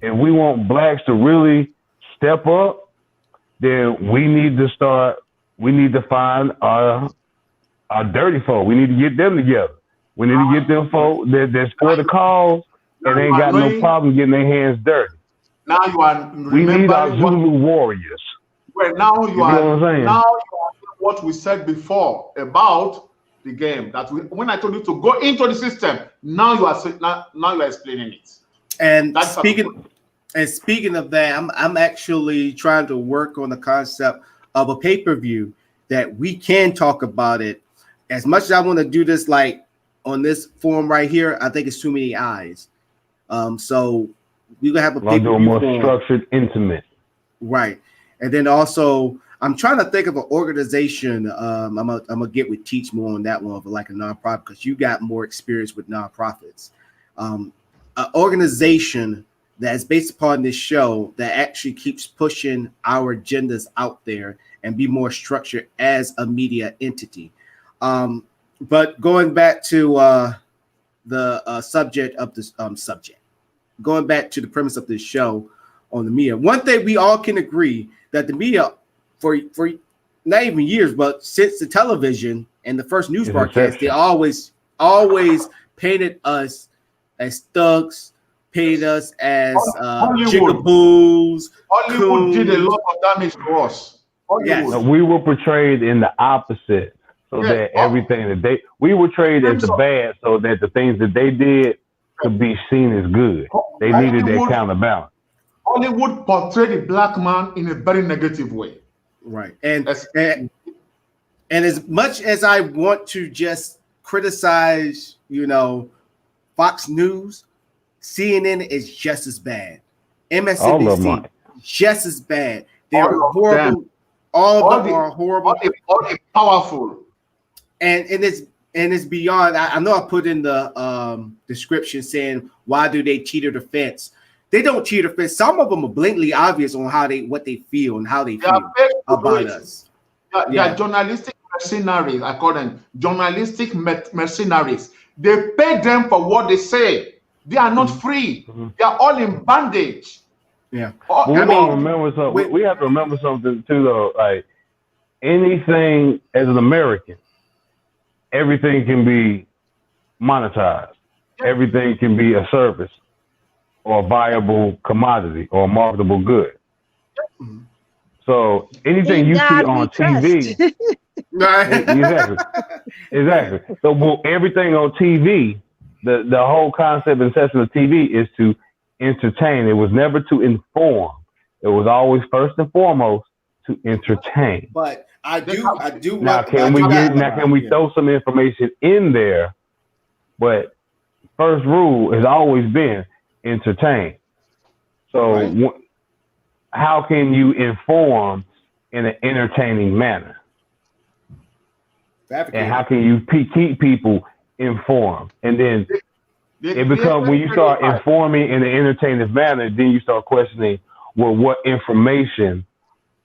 if we want blacks to really step up, then we need to find our dirty folk. We need to get them together. We need to get them folk that's for the cause and ain't got no problem getting their hands dirty. Now you are. We need our Zulu warriors. Well, now you are. Know what I'm saying? Now you are what we said before about the game. When I told you to go into the system, now you are explaining it. And speaking of that, I'm actually trying to work on the concept of a pay-per-view that we can talk about it. As much as I want to do this, like on this forum right here, I think it's too many eyes. So we're gonna have a pay-per-view more forum. Structured, intimate. Right. And then also I'm trying to think of an organization. I'm gonna get with Teach more on that one, but like a nonprofit, because you got more experience with nonprofits. An organization that's based upon this show that actually keeps pushing our agendas out there and be more structured as a media entity. But going back to the subject of this going back to the premise of this show on the media, one thing we all can agree that the media for not even years, but since the television and the first news broadcast, they always painted us as thugs, painted us as jigaboos. Hollywood did a lot of damage to us. Yes. We were portrayed in the opposite, so that everything that we were portrayed as the bad, so that the things that they did could be seen as good. They needed that counterbalance. Hollywood portrayed the black man in a very negative way. Right. And as much as I want to just criticize, Fox News, CNN is just as bad. MSNBC just as bad. They're horrible. All of them are horrible. All powerful. And it's beyond. I know I put in the description saying, why do they teeter the fence? They don't teeter the fence. Some of them are blatantly obvious on what they feel and how they feel about us. They are journalistic mercenaries. I call them journalistic mercenaries. They pay them for what they say. They are not free. They are all in bondage. Yeah. We have to remember something too, though. Like anything as an American, everything can be monetized. Everything can be a service or a viable commodity or a marketable good. So anything you see on TV, exactly. So everything on TV, the whole concept and session of TV is to entertain. It was never to inform. It was always first and foremost to entertain. But I do. Now can we throw some information in there? But first rule has always been entertain. So how can you inform in an entertaining manner? And how can you keep people informed? And then it becomes, when you start informing in an entertaining manner, then you start questioning, well, what information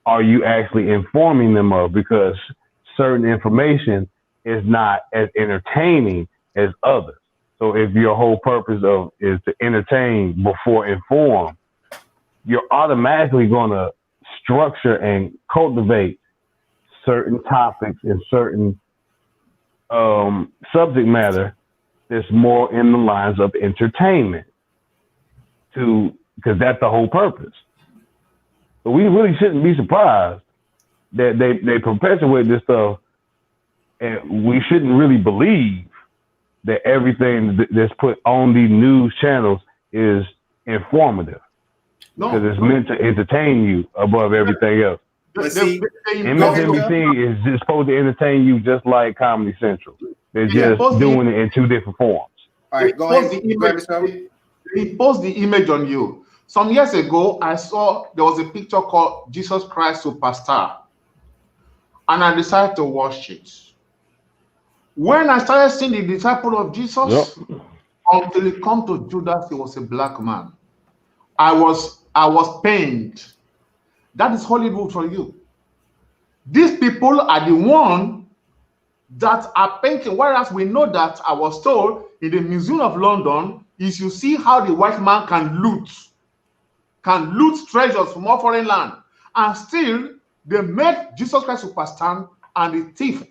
are you actually informing them of? Because certain information is not as entertaining as others. So if your whole purpose is to entertain before inform, you're automatically going to structure and cultivate certain topics and certain subject matter that's more in the lines of entertainment, because that's the whole purpose. But we really shouldn't be surprised that they perpetuate this stuff, and we shouldn't really believe that everything that's put on these news channels is informative, because it's meant to entertain you above everything else. MSNBC is just supposed to entertain you just like Comedy Central. They're just doing it in two different forms. All right, go ahead. They post the image on you. Some years ago, I saw there was a picture called Jesus Christ Superstar, and I decided to watch it. When I started seeing the disciple of Jesus, until it come to Judas, he was a black man. I was pained. That is Hollywood for you. These people are the one that are painting, whereas we know that I was told in the Museum of London is you see how the white man can loot treasures from all foreign land, and still they made Jesus Christ Superstar, and the thief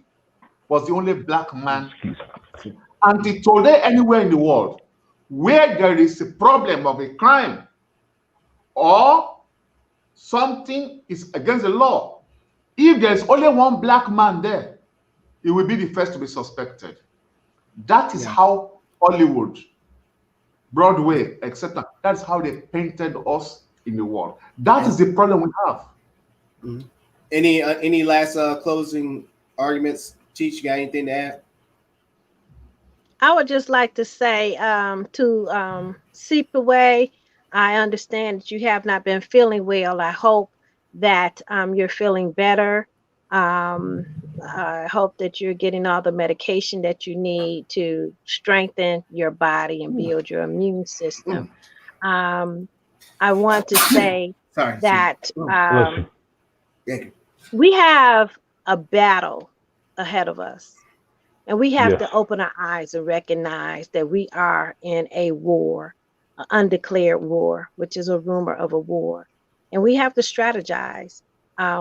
was the only black man. Until today, anywhere in the world where there is a problem of a crime or something is against the law, if there is only one black man there, he will be the first to be suspected. That is how Hollywood, Broadway, etc. That's how they painted us in the world. That is the problem we have. Mm-hmm. Any last closing arguments? Teach, you got anything to add? I would just like to say to seep away. I understand that you have not been feeling well. I hope that you're feeling better. I hope that you're getting all the medication that you need to strengthen your body and build your immune system. I want to say that we have a battle ahead of us, and we have to open our eyes and recognize that we are in a war, an undeclared war, which is a rumor of a war, and we have to strategize.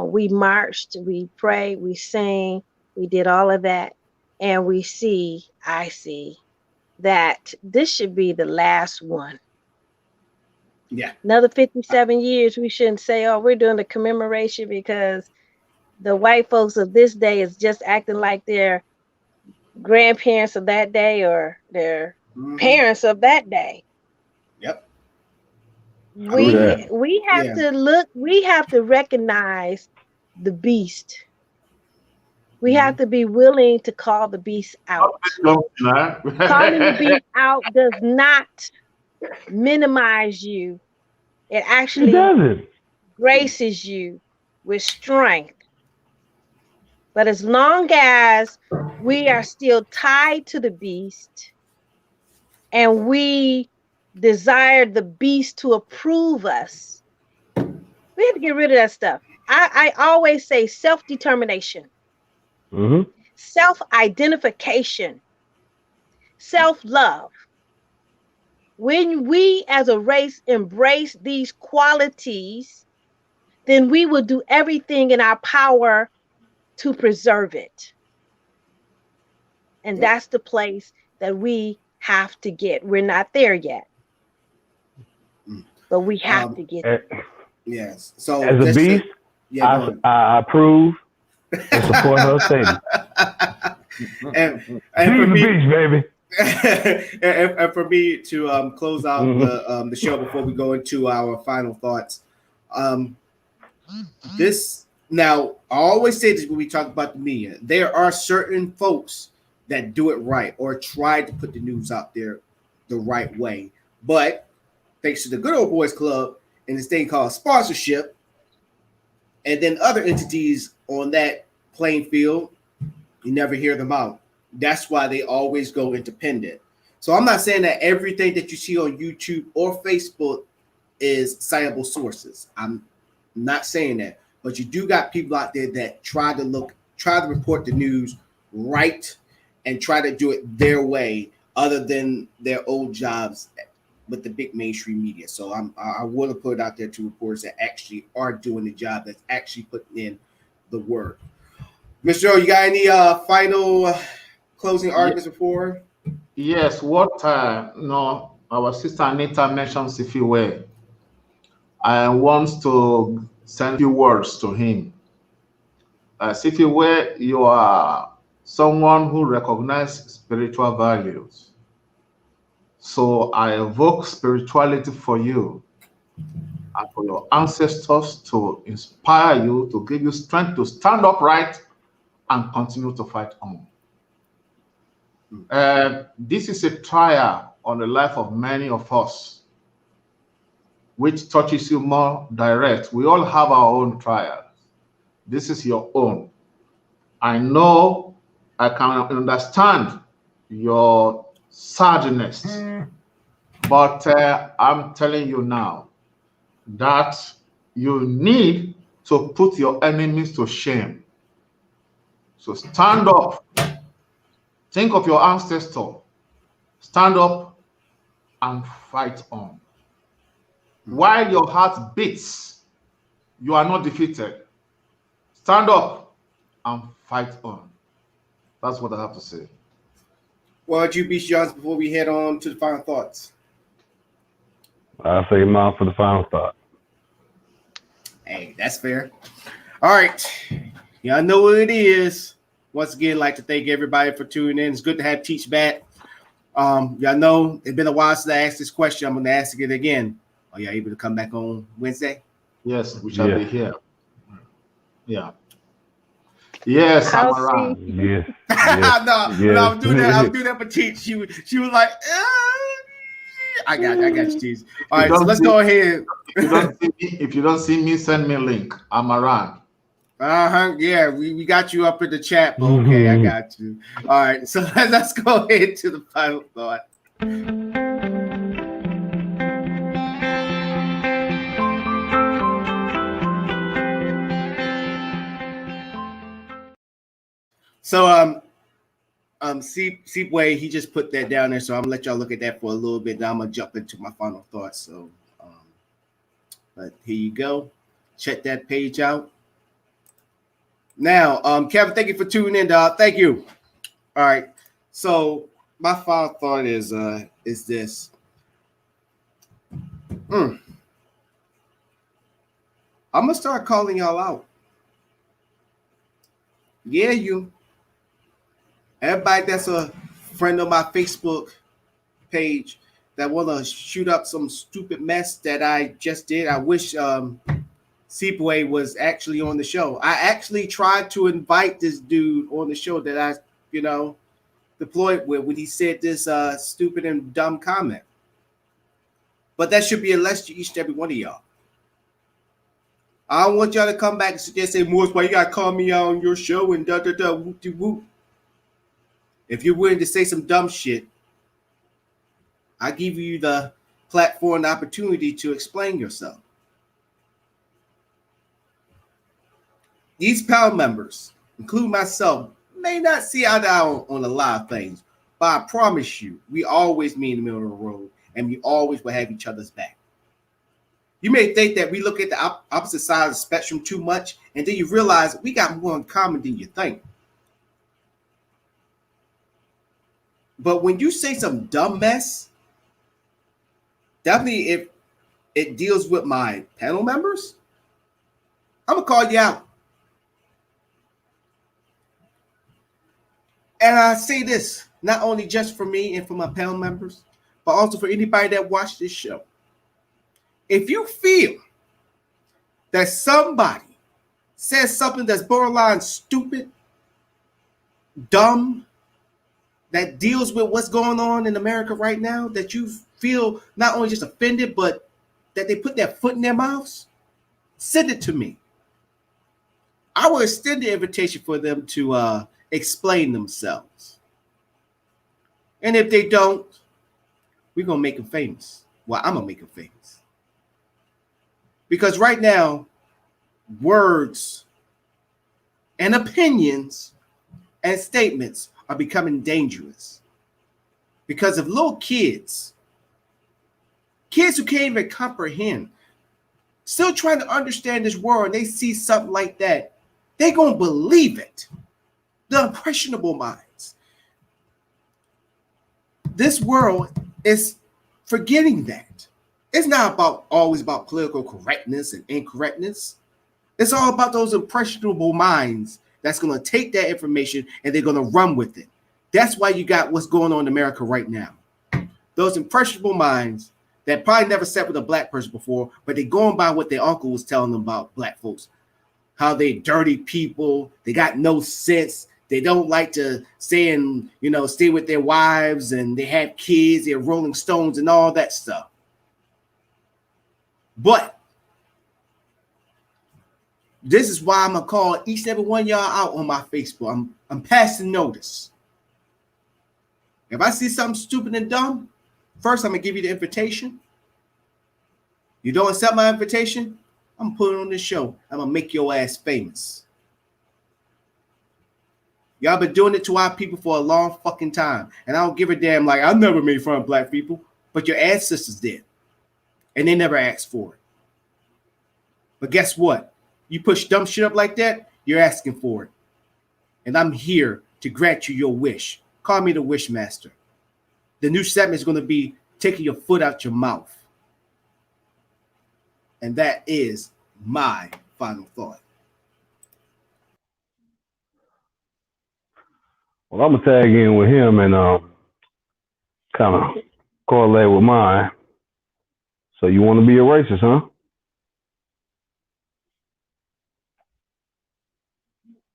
We marched, we prayed, we sang, we did all of that, and I see that this should be the last one. Yeah. Another 57 years, we shouldn't say, oh, we're doing the commemoration because the white folks of this day is just acting like their grandparents of that day or their parents of that day. Yep. We have to look, we have to recognize the beast. We have to be willing to call the beast out. Calling the beast out does not minimize you. It actually graces you with strength. But as long as we are still tied to the beast and we desire the beast to approve us, we have to get rid of that stuff. I always say self-determination, self-identification, self-love. When we as a race embrace these qualities, then we will do everything in our power to preserve it. And that's the place that we have to get. We're not there yet, but we have to get there. Yes. So as a beast, I approve and support her statement. and for me, beast, baby. and for me to close out the show before we go into our final thoughts, now I always say this when we talk about the media. There are certain folks that do it right or try to put the news out there the right way, but thanks to the Good Old Boys Club and this thing called sponsorship, and then other entities on that playing field, you never hear them out. That's why they always go independent. So I'm not saying that everything that you see on YouTube or Facebook is citable sources. I'm not saying that, but you do got people out there that try to report the news right and try to do it their way, other than their old jobs with the big mainstream media. So I want to put it out there to reporters that actually are doing the job, that's actually putting in the work. Mr. Joe, you got any final closing arguments before? Yes, what our sister Anita mentions, if you will, I want to send a few words to him. If you will, you are someone who recognizes spiritual values. So I evoke spirituality for you and for your ancestors to inspire you, to give you strength to stand upright and continue to fight on. This is a trial on the life of many of us. which touches you more direct. We all have our own trials. This is your own. I know I can understand your sadness, but I'm telling you now that you need to put your enemies to shame. So stand up. Think of your ancestor. Stand up and fight on. While your heart beats, you are not defeated. Stand up and fight on. That's what I have to say. Well, GB Jones, before we head on to the final thoughts. I'll say mine for the final thought. Hey, that's fair. All right. Y'all know what it is. Once again, I'd like to thank everybody for tuning in. It's good to have Teach back. Y'all know it's been a while since I asked this question. I'm going to ask it again. Are y'all able to come back on Wednesday? Yes, we shall be here. Yeah. Yes, I'm I'll around. see. Yes. No, I was doing that. I was doing that for Teach. She was like, I got you, Teach. All right, so let's go ahead. If you don't see me, send me a link. I'm around. Yeah, we got you up in the chat. But okay, I got you. All right, so let's go ahead to the final thought. So Seepway, he just put that down there, so I'm gonna let y'all look at that for a little bit. Now I'm gonna jump into my final thoughts. So but here you go. Check that page out. Now, Kevin, thank you for tuning in, dog. Thank you. All right. So my final thought is this. I'm gonna start calling y'all out. Yeah, you. Everybody that's a friend of my Facebook page that want to shoot up some stupid mess that I just did. I wish Seepway was actually on the show. I actually tried to invite this dude on the show that I, deployed with when he said this stupid and dumb comment. But that should be a lesson to each and every one of y'all. I don't want y'all to come back and say, Morris, why you got to call me out on your show and whoop-de-whoop. If you're willing to say some dumb shit, I give you the platform and opportunity to explain yourself. These panel members, including myself, may not see eye to eye on a lot of things, but I promise you, we always meet in the middle of the road, and we always will have each other's back. You may think that we look at the opposite side of the spectrum too much, and then you realize we got more in common than you think. But when you say some dumb mess, definitely if it deals with my panel members, I'm going to call you out. And I say this, not only just for me and for my panel members, but also for anybody that watched this show. If you feel that somebody says something that's borderline stupid, dumb, that deals with what's going on in America right now, that you feel not only just offended, but that they put their foot in their mouths, send it to me. I will extend the invitation for them to explain themselves. And if they don't, we're going to make them famous. Well, I'm going to make them famous. Because right now, words and opinions and statements are becoming dangerous because of little kids who can't even comprehend, still trying to understand this world, and they see something like that, they're going to believe it. The impressionable minds. This world is forgetting that. It's not always about political correctness and incorrectness. It's all about those impressionable minds that's going to take that information and they're going to run with it. That's why you got what's going on in America right now. Those impressionable minds that probably never sat with a black person before, but they're going by what their uncle was telling them about black folks. How they dirty people, they got no sense, they don't like to stay with their wives, and they have kids, they're Rolling Stones and all that stuff. But this is why I'm gonna call each and every one of y'all out on my Facebook. I'm passing notice. If I see something stupid and dumb, first I'm gonna give you the invitation. You don't accept my invitation, I'm gonna put it on this show. I'm gonna make your ass famous. Y'all been doing it to our people for a long fucking time. And I don't give a damn. Like, I've never made fun of black people, but your ancestors did. And they never asked for it. But guess what? You push dumb shit up like that, you're asking for it. And I'm here to grant you your wish. Call me the wish master. The new segment is going to be taking your foot out your mouth. And that is my final thought. Well, I'm gonna tag in with him and kind of correlate with mine. So you want to be a racist, huh?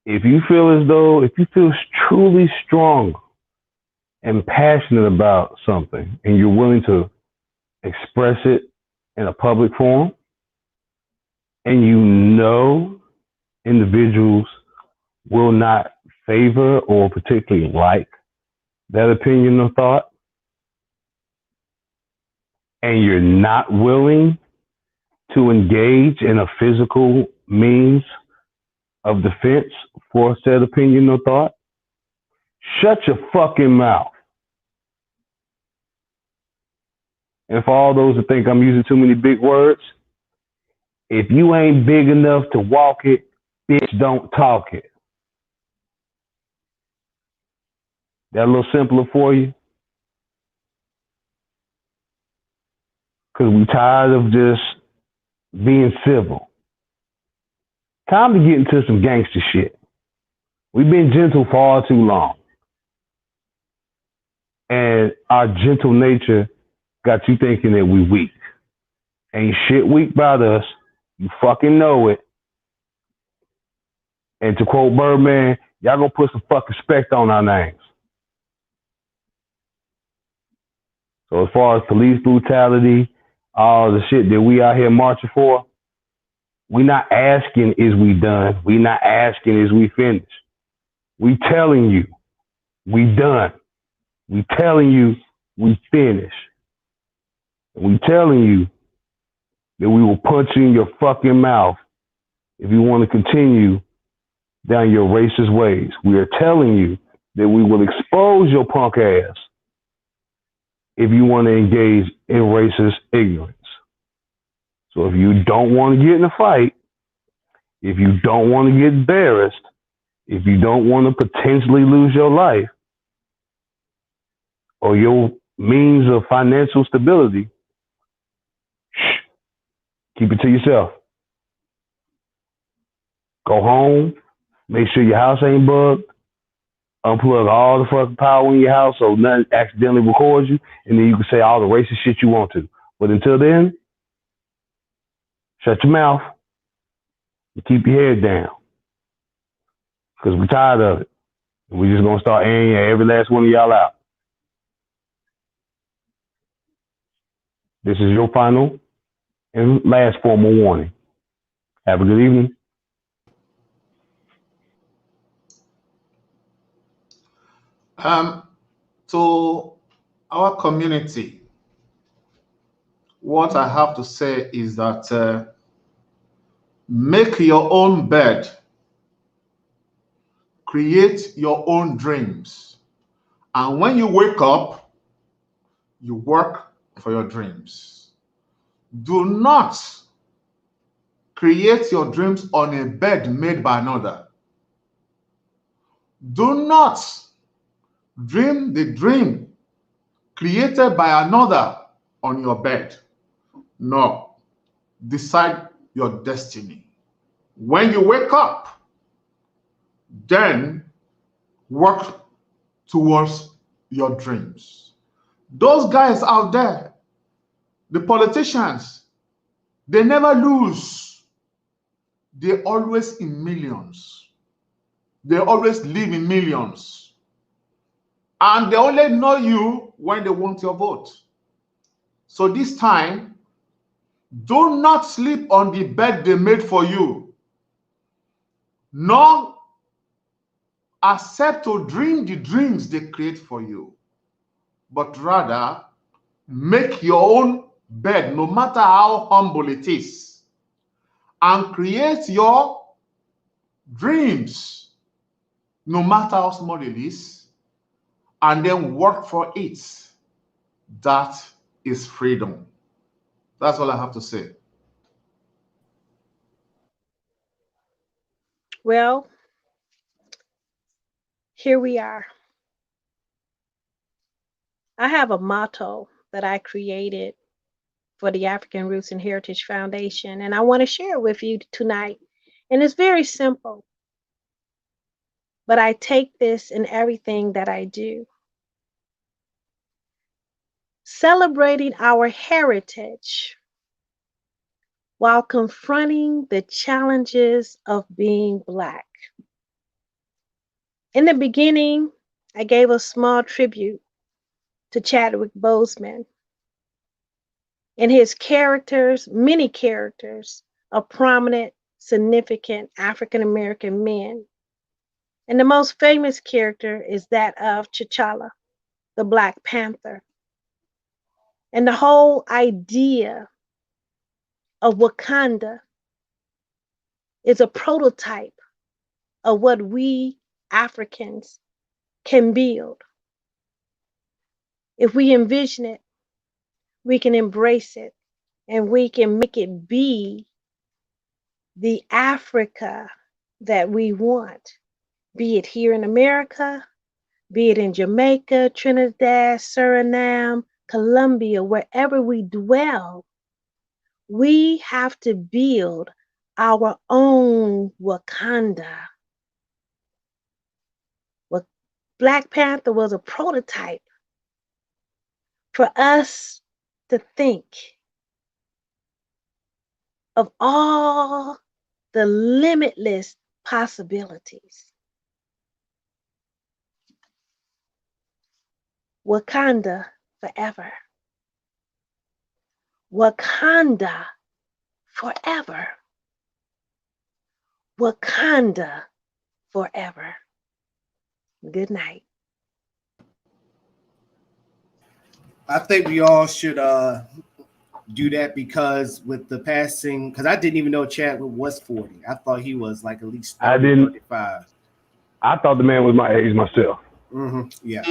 If you feel truly strong and passionate about something, and you're willing to express it in a public forum, and you know individuals will not favor or particularly like that opinion or thought, and you're not willing to engage in a physical means of defense for said opinion or thought, shut your fucking mouth. And for all those that think I'm using too many big words, if you ain't big enough to walk it, bitch, don't talk it. That a little simpler for you? Because we tired of just being civil. Time to get into some gangster shit. We've been gentle far too long. And our gentle nature got you thinking that we weak. Ain't shit weak about us. You fucking know it. And to quote Birdman, y'all gonna put some fucking respect on our names. So as far as police brutality, all the shit that we out here marching for, we not asking is we done. We not asking is we finished. We telling you we done. We telling you we finished. We telling you that we will punch you in your fucking mouth if you want to continue down your racist ways. We are telling you that we will expose your punk ass if you want to engage in racist ignorance. So if you don't want to get in a fight, if you don't want to get embarrassed, if you don't want to potentially lose your life or your means of financial stability, keep it to yourself. Go home, make sure your house ain't bugged, unplug all the fucking power in your house so nothing accidentally records you, and then you can say all the racist shit you want to. But until then, shut your mouth and keep your head down. Because we're tired of it. And we're just going to start airing every last one of y'all out. This is your final and last formal warning. Have a good evening. To our community, what I have to say is that make your own bed, create your own dreams, and when you wake up, you work for your dreams. Do not create your dreams on a bed made by another. Do not dream the dream created by another on your bed. No. Decide your destiny. When you wake up, then work towards your dreams. Those guys out there, the politicians, they never lose. They always in millions. They always live in millions. And they only know you when they want your vote. So this time, Do not sleep on the bed they made for you, nor accept to dream the dreams they create for you, but rather make your own bed, no matter how humble it is, and create your dreams, no matter how small it is, and then work for it. That is freedom. That's all I have to say. Well, here we are. I have a motto that I created for the African Roots and Heritage Foundation, and I want to share it with you tonight. And it's very simple, but I take this in everything that I do. Celebrating our heritage while confronting the challenges of being Black. In the beginning, I gave a small tribute to Chadwick Boseman and his characters, many characters of prominent, significant African American men. And the most famous character is that of T'Challa, the Black Panther. And the whole idea of Wakanda is a prototype of what we Africans can build. If we envision it, we can embrace it, and we can make it be the Africa that we want, be it here in America, be it in Jamaica, Trinidad, Suriname, Colombia, wherever we dwell. We have to build our own Wakanda. Black Panther was a prototype for us to think of all the limitless possibilities. Wakanda forever. Wakanda forever. Wakanda forever. Good night. I think we all should do that, because with the passing, because I didn't even know Chadwick was 40. I thought he was like at least 30, I didn't. 35. I thought the man was my age myself. Yeah.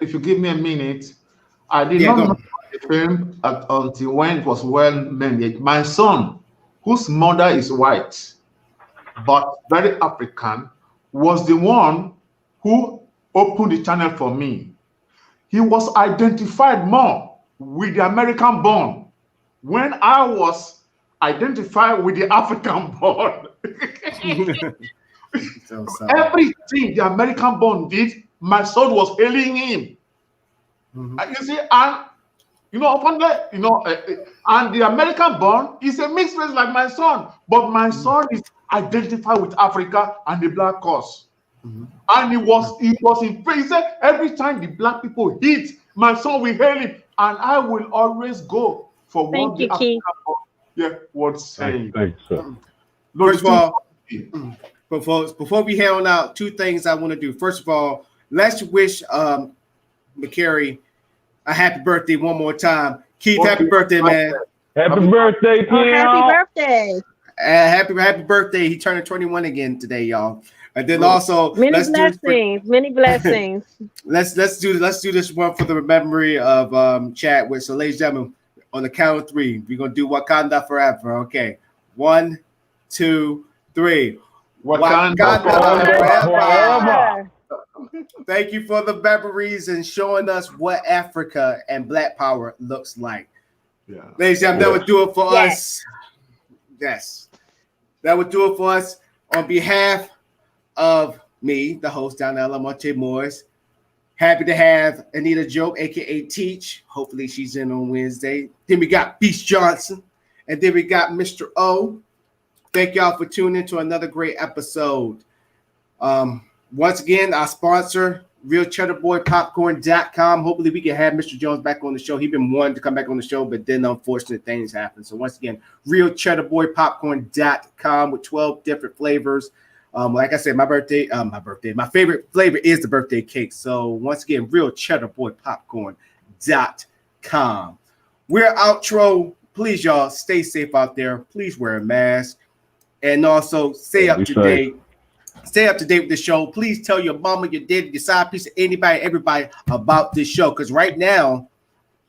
If you give me a minute, I did Yeah, not go. know the film until when it was well made. My son, whose mother is white but very African, was the one who opened the channel for me. He was identified more with the American born when I was identified with the African born. So, Everything the American born did, my son was hailing him. You see, and and the American born is a mixed race like my son, but my son is identified with Africa and the Black cause. And he was in praise. He said every time the Black people hit, my son will hail him, and I will always go for what the African born was saying. Thanks, sir. First of all, before we head on out, two things I want to do. First of all, let's wish McCary a happy birthday one more time. Keith, happy birthday, man. Happy birthday, Kim. Happy birthday. Happy birthday. He turned 21 again today, y'all. And then also many blessings. Let's do this one for the memory of Chadwick. So, ladies and gentlemen, on the count of 3, we're gonna do Wakanda forever. Okay. 1, 2, 3. Wakanda forever. Thank you for the memories and showing us what Africa and Black power looks like. Yeah. Ladies and gentlemen, that would do it for us. Yes. That would do it for us. On behalf of me, the host, Donnell Lamonte Morris, happy to have Anita Joe, aka Teach. Hopefully she's in on Wednesday. Then we got Beast Johnson, and then we got Mr. O. Thank y'all for tuning in to another great episode. Once again, our sponsor, realcheddarboypopcorn.com. Hopefully we can have Mr. Jones back on the show. He's been wanting to come back on the show, but then unfortunate things happen. So once again, realcheddarboypopcorn.com with 12 different flavors. Like I said, my favorite flavor is the birthday cake. So once again, realcheddarboypopcorn.com. We're outro. Please, y'all, stay safe out there. Please wear a mask. And also stay up to date. Stay up to date with the show. Please tell your mama, your daddy, your side piece, anybody, everybody about this show. Because right now,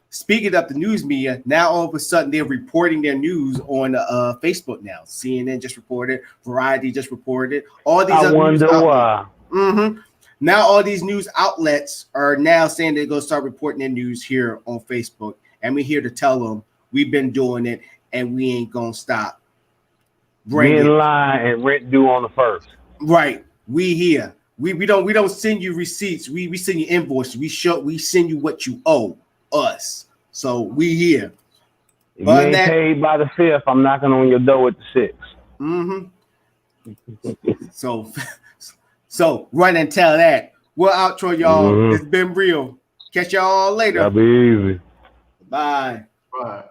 speaking of the news media, now all of a sudden they're reporting their news on Facebook now. CNN just reported, Variety just reported. All these I wonder why. Now all these news outlets are now saying they're going to start reporting their news here on Facebook. And we're here to tell them we've been doing it and we ain't going to stop. Be in line and rent due on the 1st. Right. We here. We don't send you receipts. We send you invoices. We send you what you owe us. So we here. If you ain't paid by the 5th, I'm knocking on your door at the 6th. So run and tell that. We'll outro y'all. It's been real. Catch y'all later. That'll be easy. Bye. Bye.